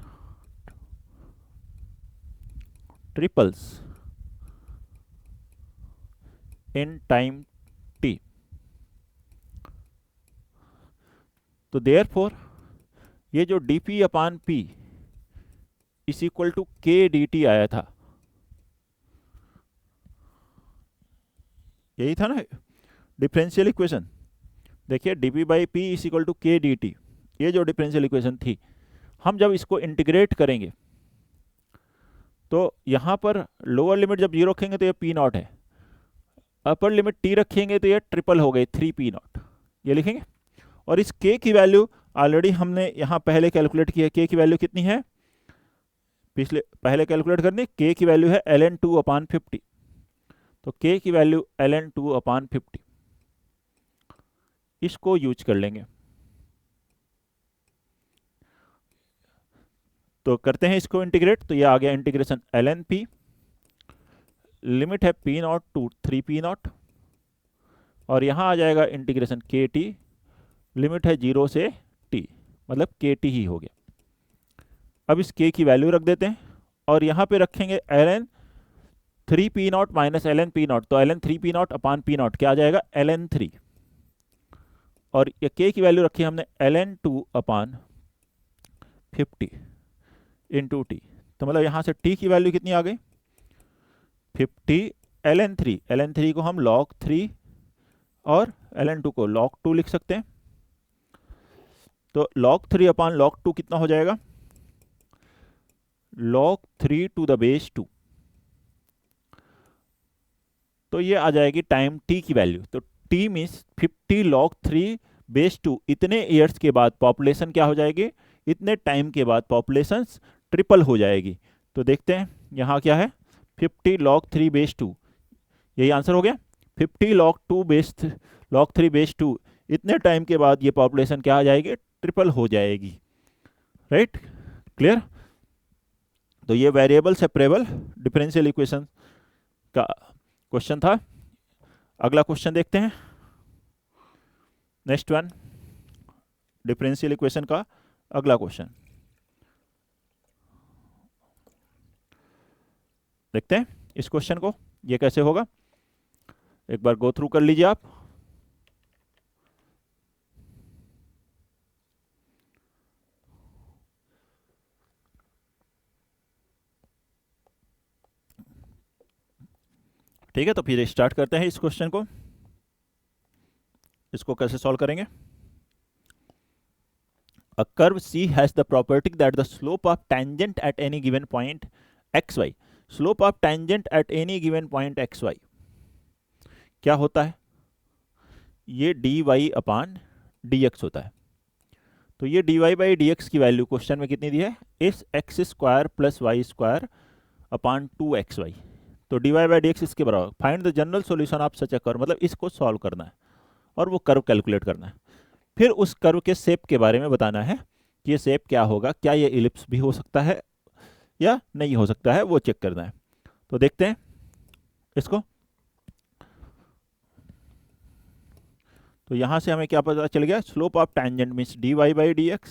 triples in time t, तो देयरफॉर ये जो dp upon p is equal to k dt आया था, यही था ना डिफरेंशियल इक्वेशन। देखिए dp by p is equal to k dt, ये जो डिफरेंशियल इक्वेशन थी, हम जब इसको इंटीग्रेट करेंगे तो यहां पर लोअर लिमिट जब 0 रखेंगे तो ये p नॉट है, अपर लिमिट t रखेंगे तो ये ट्रिपल हो गई 3p नॉट, ये लिखेंगे। और इस k की वैल्यू ऑलरेडी हमने यहां पहले कैलकुलेट की है। k की वैल्यू कितनी है? पहले कैलकुलेट करनी, k की वैल्यू है ln 2 अपॉन 50, तो k की वैल्यू ln 2 अपॉन 50, इसको यूज कर लेंगे। तो करते हैं इसको इंटीग्रेट, तो ये आ गया इंटीग्रेशन ln p, लिमिट है p naught to 3p naught, और यहाँ आ जाएगा इंटीग्रेशन के टी, लिमिट है 0 से t, मतलब के टी ही हो गया। अब इस k की वैल्यू रख देते हैं और यहाँ पे रखेंगे ln 3p not minus ln p not, तो ln 3p not upon p not क्या आ जाएगा? ln 3, और ये k की वैल्यू रखी हमने ln 2 अपॉन 50 इंटू टी, तो मतलब यहाँ से टी की वैल्यू कितनी आ गई 50 ln3 को हम log3 और ln2 को log2 लिख सकते हैं। तो log3 अपान log2 कितना हो जाएगा log3 टू द बेस 2। तो ये आ जाएगी टाइम t की वैल्यू। तो t मीन्स 50 log3 बेस 2। इतने ईयर्स के बाद पॉपुलेशन क्या हो जाएगी, इतने टाइम के बाद पॉपुलेशन ट्रिपल हो जाएगी। तो देखते हैं यहाँ क्या है 50 log3 बेस 2, यही आंसर हो गया। 50 log3 बेस 2, इतने टाइम के बाद ये पॉपुलेशन क्या आ जाएगी, ट्रिपल हो जाएगी। Right, clear. तो ये वेरिएबल सेपरेबल डिफरेंशियल इक्वेशन का क्वेश्चन था। अगला क्वेश्चन देखते हैं, नेक्स्ट वन, डिफरेंशियल इक्वेशन का अगला क्वेश्चन देखते हैं इस क्वेश्चन को, ये कैसे होगा एक बार गो थ्रू कर लीजिए आप। ठीक है, तो फिर स्टार्ट करते हैं इस क्वेश्चन को। इसको कैसे सॉल्व करेंगे। A curve C has the property that the slope of tangent at any given point xy, slope of tangent at any given point xy क्या होता है, ये dy अपान dx होता है। तो ये dy बाई dx की वैल्यू क्वेश्चन में कितनी दी है, इस x square plus y square upon 2xy। तो dy बाई dx इसके बराबर। Find the general solution of such a curve, मतलब इसको सॉल्व करना है और वो कर्व कैलकुलेट करना है। फिर उस कर्व के शेप के बारे में बताना है कि ये शेप क्या होगा, क्या ये इलिप्स भी हो सकता है या नहीं हो सकता है, वो चेक करना है। तो देखते हैं इसको। तो यहां से हमें क्या पता चल गया, slope of tangent means dy by dx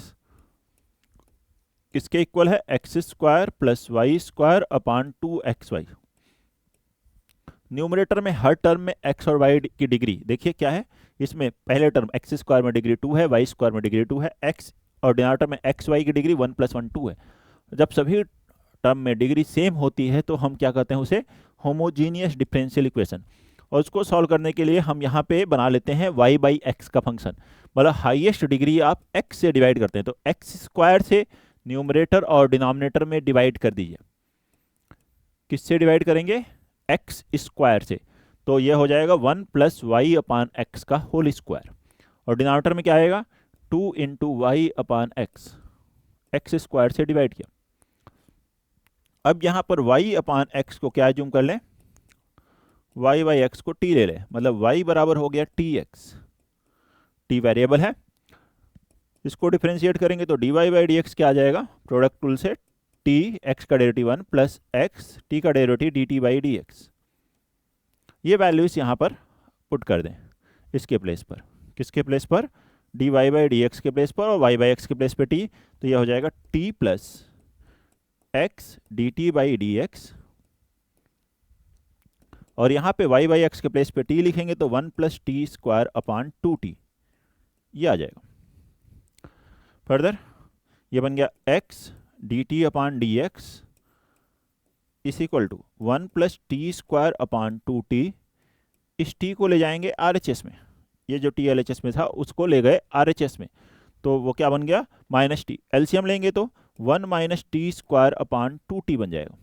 किसके इक्वल है, x square plus y square upon 2xy। Numerator में हर टर्म में x और y की डिग्री देखिए क्या है, इसमें पहले टर्म एक्स स्क्वायर में डिग्री 2 है, वाई स्क्वायर में डिग्री 2 है, x और डिनोमिनेटर में एक्स वाई की डिग्री 1 + 1 2 है। जब सभी टर्म में डिग्री सेम होती है तो हम क्या कहते हैं उसे, होमोजीनियस डिफरेंशियल इक्वेशन। और उसको सॉल्व करने के लिए हम यहाँ पे बना लेते हैं y बाई एक्स का फंक्शन, मतलब हाईएस्ट डिग्री आप x से डिवाइड करते हैं। तो एक्स स्क्वायर से न्यूमरेटर और डिनोमिनेटर में डिवाइड कर दीजिए। किससे डिवाइड करेंगे, एक्स स्क्वायर से। तो ये हो जाएगा 1 + y अपान एक्स का होल स्क्वायर, और डिनोमिनेटर में क्या आएगा 2 × y upon x, x square से डिवाइड किया। अब यहाँ पर y अपान एक्स को क्या जूम कर लें, y बाई एक्स को t ले लें, मतलब y बराबर हो गया tx, t वेरिएबल है। इसको डिफरेंशिएट करेंगे तो dy बाई dx क्या आ जाएगा, प्रोडक्ट टूल से t x का डेरिवेटिव 1 प्लस x t का डेरिवेटिव dt बाई dx। ये वैल्यूज यहाँ पर पुट कर दें इसके प्लेस पर, किसके प्लेस पर, dy बाई dx के प्लेस पर और y बाई x के प्लेस पर t। तो यह हो जाएगा t plus x dt by dx, और यहाँ पे y बाई x के प्लेस पे t लिखेंगे तो 1 + t स्क्वायर अपान 2t, ये आ जाएगा। फर्दर ये बन गया x dt upon dx is equal to 1 + t square upon 2t। इस t को ले जाएंगे RHS में, ये जो t LHS में था उसको ले गए RHS में, तो वो क्या बन गया -t। एलसीएम लेंगे तो 1 - t स्क्वायर अपान 2t बन जाएगा।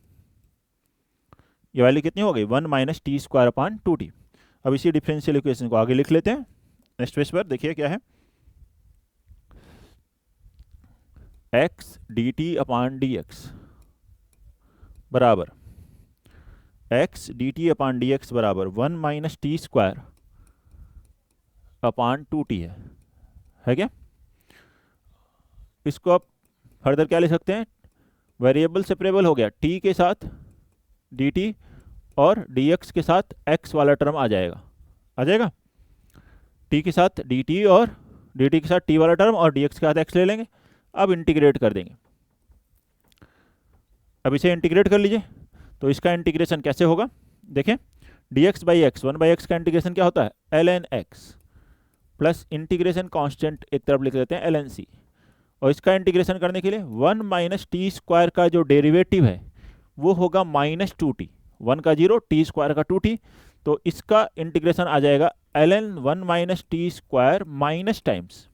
ये वैल्यू कितनी हो गई, 1 - t स्क्वायर अपान 2t। अब इसी डिफरेंशियल इक्वेशन को आगे लिख लेते हैं। नेक्स्ट पेज पर देखिए क्या है, x dt अपान dx बराबर x dt अपान dx बराबर 1 - t स्क्वायर अपान 2t है क्या। इसको आप फर्दर क्या ले सकते हैं, वेरिएबल सेपरेबल हो गया, t के साथ dt और dx के साथ x वाला टर्म आ जाएगा, t के साथ dt और dt के साथ t वाला टर्म और dx के साथ x ले लेंगे। अब इंटीग्रेट कर देंगे, अब इसे इंटीग्रेट कर लीजिए। तो इसका इंटीग्रेशन कैसे होगा, देखें dx बाई एक्स, 1/x का इंटीग्रेशन क्या होता है ln x, plus integration constant एक तरफ लिख देते हैं ln c, और इसका इंटीग्रेशन करने के लिए 1 माइनस टी स्क्वायर का जो डेरिवेटिव है वो होगा माइनस 2t, 1 का 0, टी स्क्वायर का 2t, तो इसका इंटीग्रेशन आ जाएगा ln 1 minus T square minus times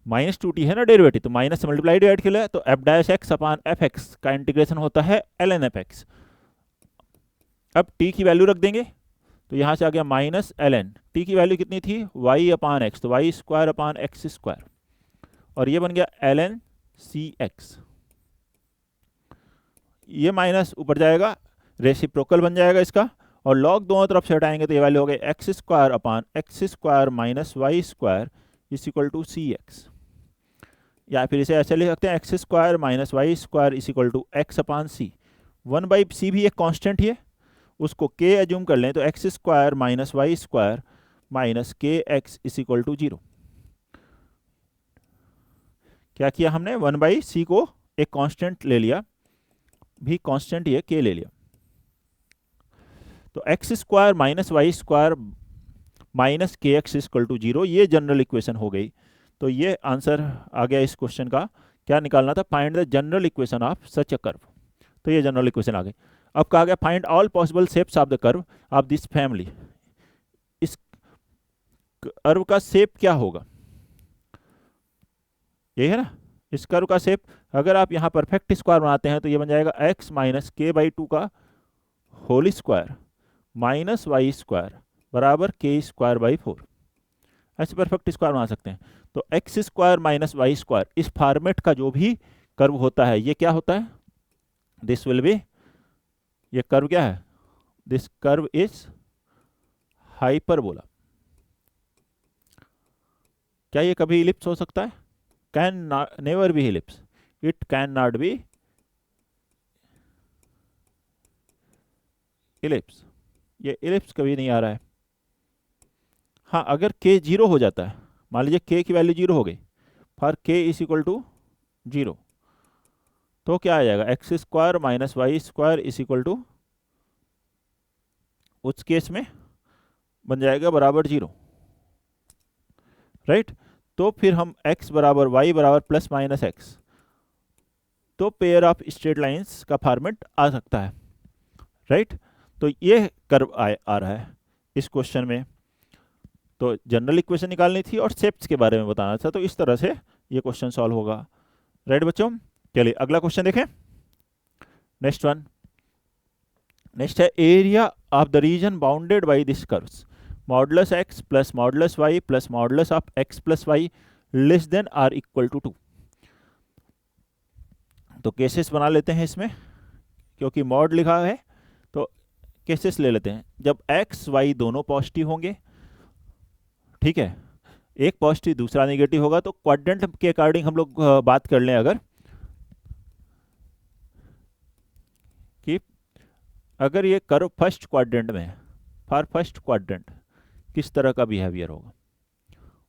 minus 2t है ना डेरिवेटिव, तो माइनस से मल्टीप्लाई डिवाइड के लिए, तो f dash x upon f x का इंटीग्रेशन होता है ln एफ एक्स। अब t की वैल्यू रख देंगे तो यहाँ से आ गया माइनस ln, t की वैल्यू कितनी थी y अपान एक्स, तो y square upon x square, और ये बन गया ln सी एक्स। ये माइनस ऊपर जाएगा, रेसिप्रोकल बन जाएगा इसका, और लॉग दोनों तरफ से हटाएंगे तो ये वैल्यू हो गई x square upon x square minus y square is equal to c x. या फिर इसे ऐसे लिख सकते हैं x square minus y square is equal to x upon c. 1/c भी एक कांस्टेंट ही है, उसको k एज्यूम कर लें तो x square minus y square minus k x is equal to 0। क्या किया हमने, 1/c को एक कांस्टेंट ले लिया, भी कांस्टेंट ही है, k ले लिया, तो x square minus y square minus k x equal to 0, ये जनरल इक्वेशन हो गई। तो ये आंसर आ गया इस क्वेश्चन का। क्या निकालना था, find the general equation of such a curve, तो ये जनरल इक्वेशन आ गई। अब कहा गया find all possible shapes of the curve of this family, इस कर्व का शेप क्या होगा, ये है ना, इस कर्व का शेप अगर आप यहाँ परफेक्ट स्क्वायर बनाते हैं तो ये बन जाएगा x माइनस के बाई 2 का whole square minus y square बराबर के स्क्वायर बाई 4। ऐसे परफेक्ट स्क्वायर बना सकते हैं। तो x square minus y square इस फॉर्मेट का जो भी कर्व होता है ये क्या होता है, दिस विल बी, ये कर्व क्या है, दिस कर्व इज हाइपरबोला। क्या ये कभी इलिप्स हो सकता है, can never be ellipse, it can not be ellipse, ये इलिप्स कभी नहीं आ रहा है। हाँ अगर k 0 हो जाता है, मान लीजिए k की वैल्यू 0 हो गई, for k is equal to 0, तो क्या आ जाएगा x square minus y square is equal to, उस केस में बन जाएगा बराबर 0, राइट। तो फिर हम x बराबर y बराबर प्लस माइनस एक्स, तो पेयर ऑफ स्ट्रेट लाइंस का फॉर्मेट आ सकता है, राइट। तो ये कर्व आ रहा है इस क्वेश्चन में। तो जनरल इक्वेशन निकालनी थी और शेप्स के बारे में बताना था, तो इस तरह से ये क्वेश्चन सॉल्व होगा, राइट बच्चों। चलिए अगला क्वेश्चन देखें, नेक्स्ट वन। नेक्स्ट है area of the region bounded by this curves modulus x plus modulus y plus modulus of x plus y less than or equal to 2। तो cases बना लेते हैं इसमें, क्योंकि मॉड लिखा है तो केसेस ले लेते हैं। जब x y दोनों पॉजिटिव होंगे, ठीक है, एक पॉजिटिव दूसरा नेगेटिव होगा, तो क्वाड्रेंट के अकॉर्डिंग हम लोग बात कर लें अगर, कि अगर ये कर्व फर्स्ट क्वाड्रेंट में है, फॉर फर्स्ट क्वाड्रेंट किस तरह का बिहेवियर होगा,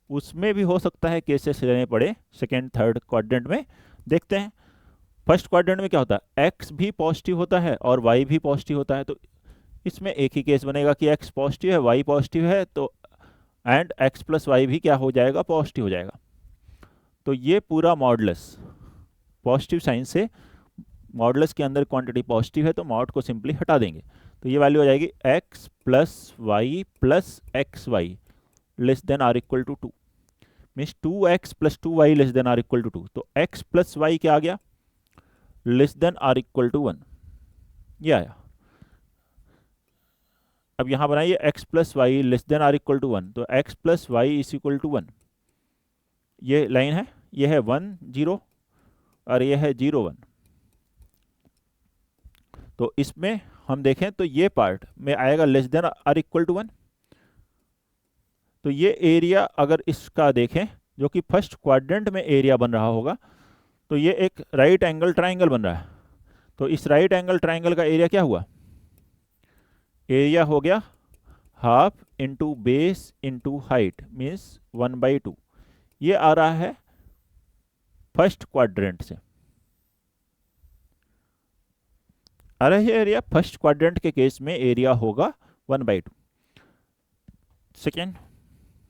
उसमें भी हो सकता है केसेस लेने पड़े सेकेंड थर्ड क्वाड्रेंट में। देखते हैं फर्स्ट क्वाड्रेंट में क्या होता है, एक्स भी पॉजिटिव होता है और वाई भी पॉजिटिव होता है, तो इसमें एक ही केस बनेगा कि एक्स पॉजिटिव है वाई पॉजिटिव है, तो एंड एक्स प्लस वाई भी क्या हो जाएगा, पॉजिटिव हो जाएगा। तो ये पूरा मॉडुलस पॉजिटिव साइन से, मॉडुलस के अंदर क्वांटिटी पॉजिटिव है तो मॉड को सिंपली हटा देंगे, तो ये वैल्यू हो जाएगी x plus y plus x y less than or equal to 2, means 2x plus 2y less than or equal to 2। तो x प्लस वाई क्या आ गया, less than or equal to 1, ये आया। अब यहाँ बनाइए x plus y less than or equal to 1, तो x plus y is equal to 1, ये लाइन है, ये है 1 0 और ये है 0 1। तो इसमें हम देखें तो ये पार्ट में आएगा less than or equal to 1। तो ये एरिया अगर इसका देखें जो कि फर्स्ट क्वाड्रेंट में एरिया बन रहा होगा, तो ये एक राइट एंगल ट्राइंगल बन रहा है। तो इस राइट एंगल ट्राइंगल का एरिया क्या हुआ, एरिया हो गया half into base into height means 1/2। ये आ रहा है फर्स्ट क्वाड्रेंट से, आ रहा है एरिया फर्स्ट क्वाड्रेंट के केस में एरिया होगा 1/2। सेकेंड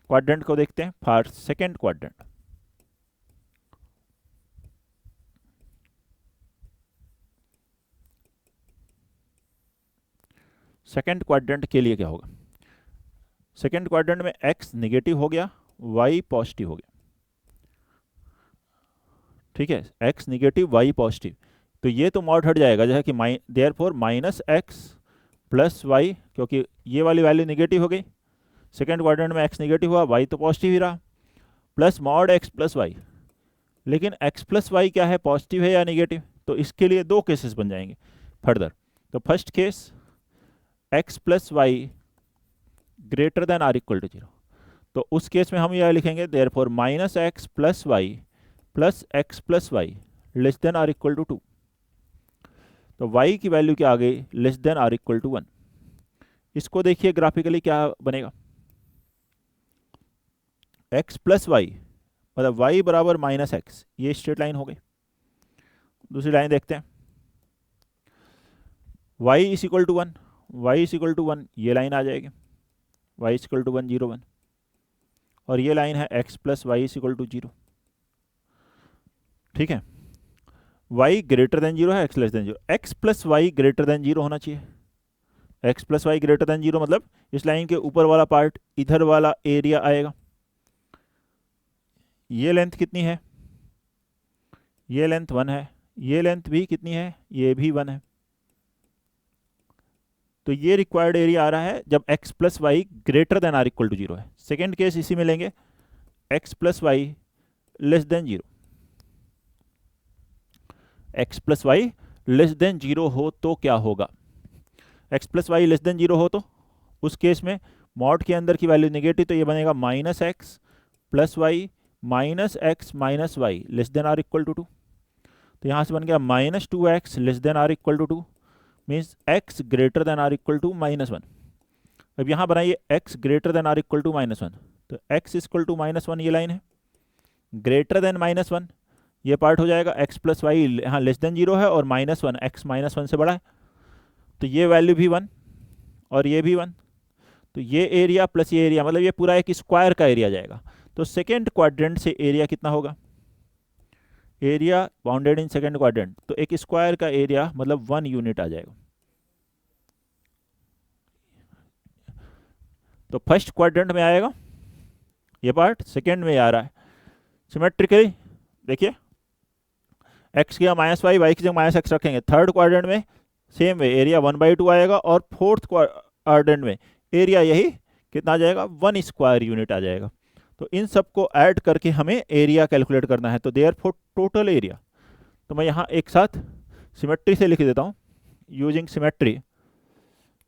क्वाड्रेंट को देखते हैं, for second quadrant second quadrant के लिए क्या होगा? सेकेंड क्वाड्रेंट में x निगेटिव हो गया, y पॉजिटिव हो गया, ठीक है, x निगेटिव y पॉजिटिव, तो ये तो मॉड हट जाएगा, जैसे कि therefore minus x plus y, क्योंकि ये वाली वैल्यू निगेटिव हो गई, सेकेंड क्वाड्रेंट में x निगेटिव हुआ, y तो पॉजिटिव ही रहा, plus mod x plus y. लेकिन x प्लस वाई क्या है, पॉजिटिव है या निगेटिव? तो इसके लिए दो केसेस बन जाएंगे फर्दर। तो first case x plus y greater than or equal to 0, तो उस केस में हम यह लिखेंगे therefore minus x plus y plus x plus y less than or equal to 2। तो y की वैल्यू क्या आ गई, less than or equal to 1। इसको देखिए ग्राफिकली क्या बनेगा, x प्लस वाई मतलब y बराबर माइनस एक्स, ये स्ट्रेट लाइन हो गई। दूसरी लाइन देखते हैं, y is equal to 1, y is equal to 1, ये लाइन आ जाएगी, y इज इक्वल टू 1 0 1, और ये लाइन है x plus y is equal to 0, ठीक है। y ग्रेटर देन 0 है, x less than 0, x plus y greater than 0 होना चाहिए। x plus y greater than 0 मतलब इस लाइन के ऊपर वाला पार्ट, इधर वाला एरिया आएगा। ये लेंथ कितनी है, ये लेंथ 1 है, ये लेंथ भी कितनी है, ये भी 1 है। तो ये रिक्वायर्ड एरिया आ रहा है जब x plus y greater than or equal to 0 है। सेकेंड केस इसी में लेंगे, x plus y less than 0, x plus y less than 0 हो तो क्या होगा, x plus y less than 0 हो तो उस केस में मॉड के अंदर की वैल्यू नेगेटिव, तो ये बनेगा minus x plus y minus x minus y less than or equal to 2। तो यहाँ से बन गया minus 2x less than or equal to 2, means x greater than or equal to minus 1। अब यहाँ बनाइए x greater than or equal to minus 1, तो x equal to minus 1 ये लाइन है, ग्रेटर देन माइनस 1 ये पार्ट हो जाएगा, x plus Y यहाँ लेस देन 0 है और माइनस 1 x माइनस 1 से बड़ा है, तो ये वैल्यू भी 1 और ये भी 1, तो ये एरिया प्लस ये एरिया मतलब ये पूरा एक स्क्वायर का एरिया जाएगा। तो सेकेंड क्वाड्रेंट से एरिया कितना होगा, area bounded in second quadrant, तो एक स्क्वायर का एरिया मतलब 1 यूनिट आ जाएगा। तो फर्स्ट क्वाड्रेंट में आएगा ये पार्ट, सेकेंड में आ रहा है सिमेट्रिकली। देखिए x की जगह माइनस वाई, वाई की जगह माइनस एक्स रखेंगे। थर्ड क्वाड्रेंट में सेम वे एरिया 1/2 आएगा, और फोर्थ क्वाड्रेंट में एरिया यही कितना आ जाएगा, 1 स्क्वायर यूनिट आ जाएगा। तो इन सबको ऐड करके हमें एरिया कैलकुलेट करना है, तो देयरफॉर टोटल एरिया, तो मैं यहाँ एक साथ सिमेट्री से लिख देता हूँ, using symmetry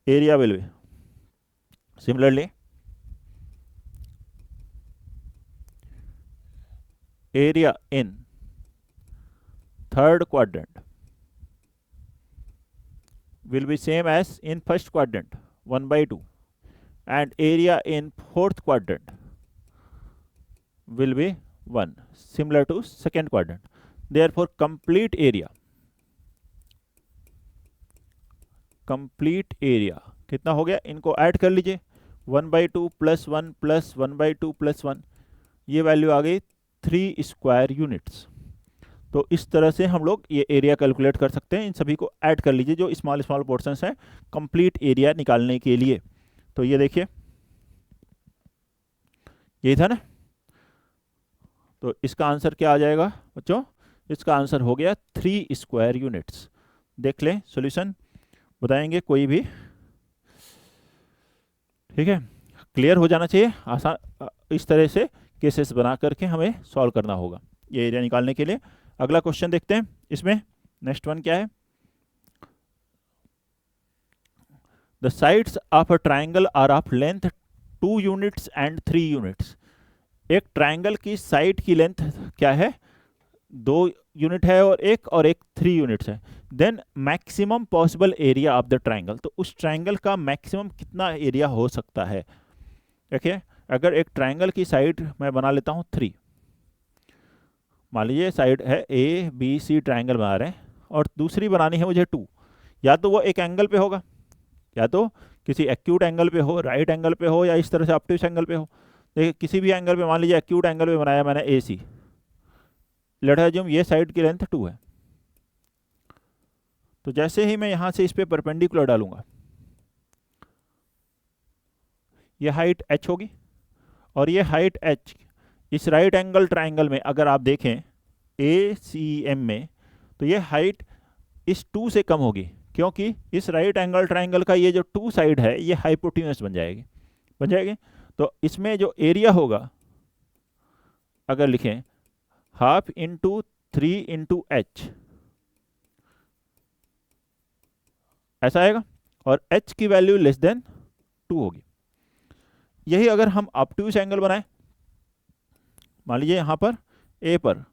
area will B similarly area in third quadrant will be same as in first quadrant 1/2, and area in fourth quadrant will be 1 similar to second quadrant. Therefore complete area कितना हो गया, इनको add कर लीजिए, 1/2 plus 1 plus 1/2 plus 1, ये value आ गई 3 square units. तो इस तरह से हम लोग ये एरिया कैलकुलेट कर सकते हैं। इन सभी को ऐड कर लीजिए जो स्मॉल स्मॉल पोर्शंस हैं कंप्लीट एरिया निकालने के लिए। तो ये देखिए यही था ना, तो इसका आंसर क्या आ जाएगा बच्चों, इसका आंसर हो गया 3 स्क्वायर यूनिट्स। देख लें सॉल्यूशन बताएंगे कोई भी, ठीक है, क्लियर हो जाना चाहिए। आसान इस तरह से केसेस बना करके हमें सॉल्व करना होगा ये एरिया निकालने के लिए। अगला क्वेश्चन देखते हैं, इसमें नेक्स्ट वन क्या है, the sides of a triangle are of length 2 units and 3 units. एक ट्राइंगल की साइड की लेंथ क्या है, 2 यूनिट है और एक 3 यूनिट्स है। Then maximum possible area of the triangle, तो उस ट्राइंगल का मैक्सिमम कितना एरिया हो सकता है। देखिए अगर एक ट्राइंगल की साइड मैं बना लेता हूँ 3, मान लीजिए साइड है ए बी सी ट्राइंगल बना रहे हैं, और दूसरी बनानी है मुझे 2, या तो वो एक एंगल पे होगा, या तो किसी एक्यूट एंगल पे हो, राइट एंगल पे हो, या इस तरह से ऑब्टयूस एंगल पे हो। देखिए किसी भी एंगल पे, मान लीजिए एक्यूट एंगल पे बनाया मैंने ए सी, लेट अज्यूम ये साइड की लेंथ 2 है। तो जैसे ही मैं यहाँ से इस पर परपेंडिकुलर डालूंगा, ये हाइट h होगी, और ये हाइट h इस राइट एंगल ट्राइंगल में अगर आप देखें ACM में, तो ये हाइट इस 2 से कम होगी, क्योंकि इस राइट एंगल ट्राइंगल का ये जो 2 साइड है ये हाइपोटेन्यूस बन जाएगी। तो इसमें जो एरिया होगा, अगर लिखें हाफ इंटू 3 इंटू h, ऐसा आएगा, और h की वैल्यू लेस देन 2 होगी। यही अगर हम ऑब्ट्यूज एंगल बनाएं, मान लीजिए यहाँ पर A पर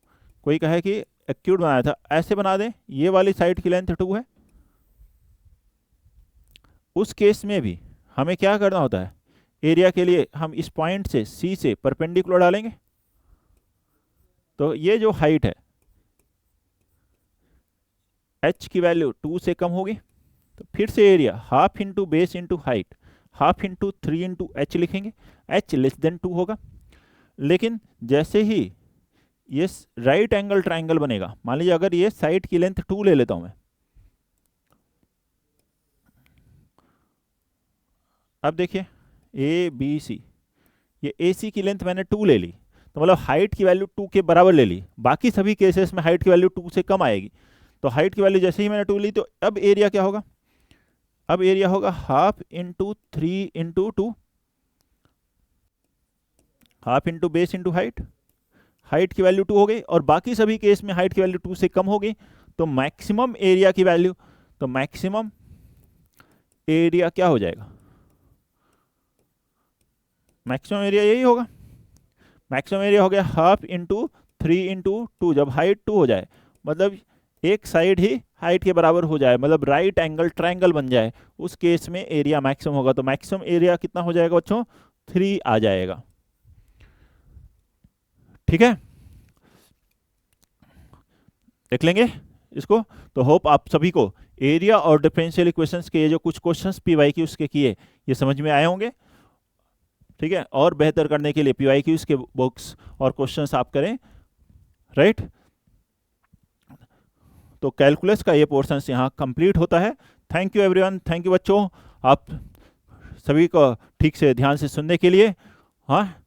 कोई कहे कि एक्यूट बनाया था, ऐसे बना दें, ये वाली साइड की लेंथ 2 है, उस केस में भी हमें क्या करना होता है, एरिया के लिए हम इस पॉइंट से C से परपेंडिकुलर डालेंगे, तो ये जो हाइट है h की वैल्यू 2 से कम होगी, तो फिर से area half into base into height, half into 3 into h लिखेंगे, h लेस देन 2 होगा। लेकिन जैसे ही ये राइट एंगल ट्राइंगल बनेगा, मान लीजिए अगर ये साइड की लेंथ 2 ले लेता हूं मैं, अब देखिए ABC, ये AC की लेंथ मैंने 2 ले ली, तो मतलब हाइट की वैल्यू 2 के बराबर ले ली। बाकी सभी केसेस में हाइट की वैल्यू 2 से कम आएगी, तो हाइट की वैल्यू जैसे ही मैंने 2 ली, तो अब एरिया क्या होगा, अब एरिया होगा half into 3 into 2, half into base into height, height की वैल्यू 2 हो गई, और बाकी सभी केस में हाइट की वैल्यू 2 से कम हो गई, तो मैक्सिमम एरिया की वैल्यू, तो मैक्सिमम एरिया क्या हो जाएगा, मैक्सिमम एरिया यही होगा, मैक्सिमम एरिया हो गया हाफ इंटू 3 इंटू 2, जब हाइट 2 हो जाए, मतलब एक साइड ही हाइट के बराबर हो जाए, मतलब राइट एंगल ट्राइंगल बन जाए, उस केस में एरिया मैक्सिमम होगा। तो मैक्सिमम एरिया कितना हो जाएगा बच्चों, 3 आ जाएगा। ठीक है, देख लेंगे इसको। तो होप आप सभी को एरिया और डिफरेंशियल इक्वेशंस के ये जो कुछ क्वेश्चंस PYQs के किए, ये समझ में आए होंगे। ठीक है, और बेहतर करने के लिए PYQs के बुक्स और क्वेश्चंस आप करें, राइट। तो कैलकुलस का ये पोर्शन यहाँ कंप्लीट होता है। Thank you everyone, thank you बच्चों, आप सभी को ठीक से ध्यान से सुनने के लिए। हाँ,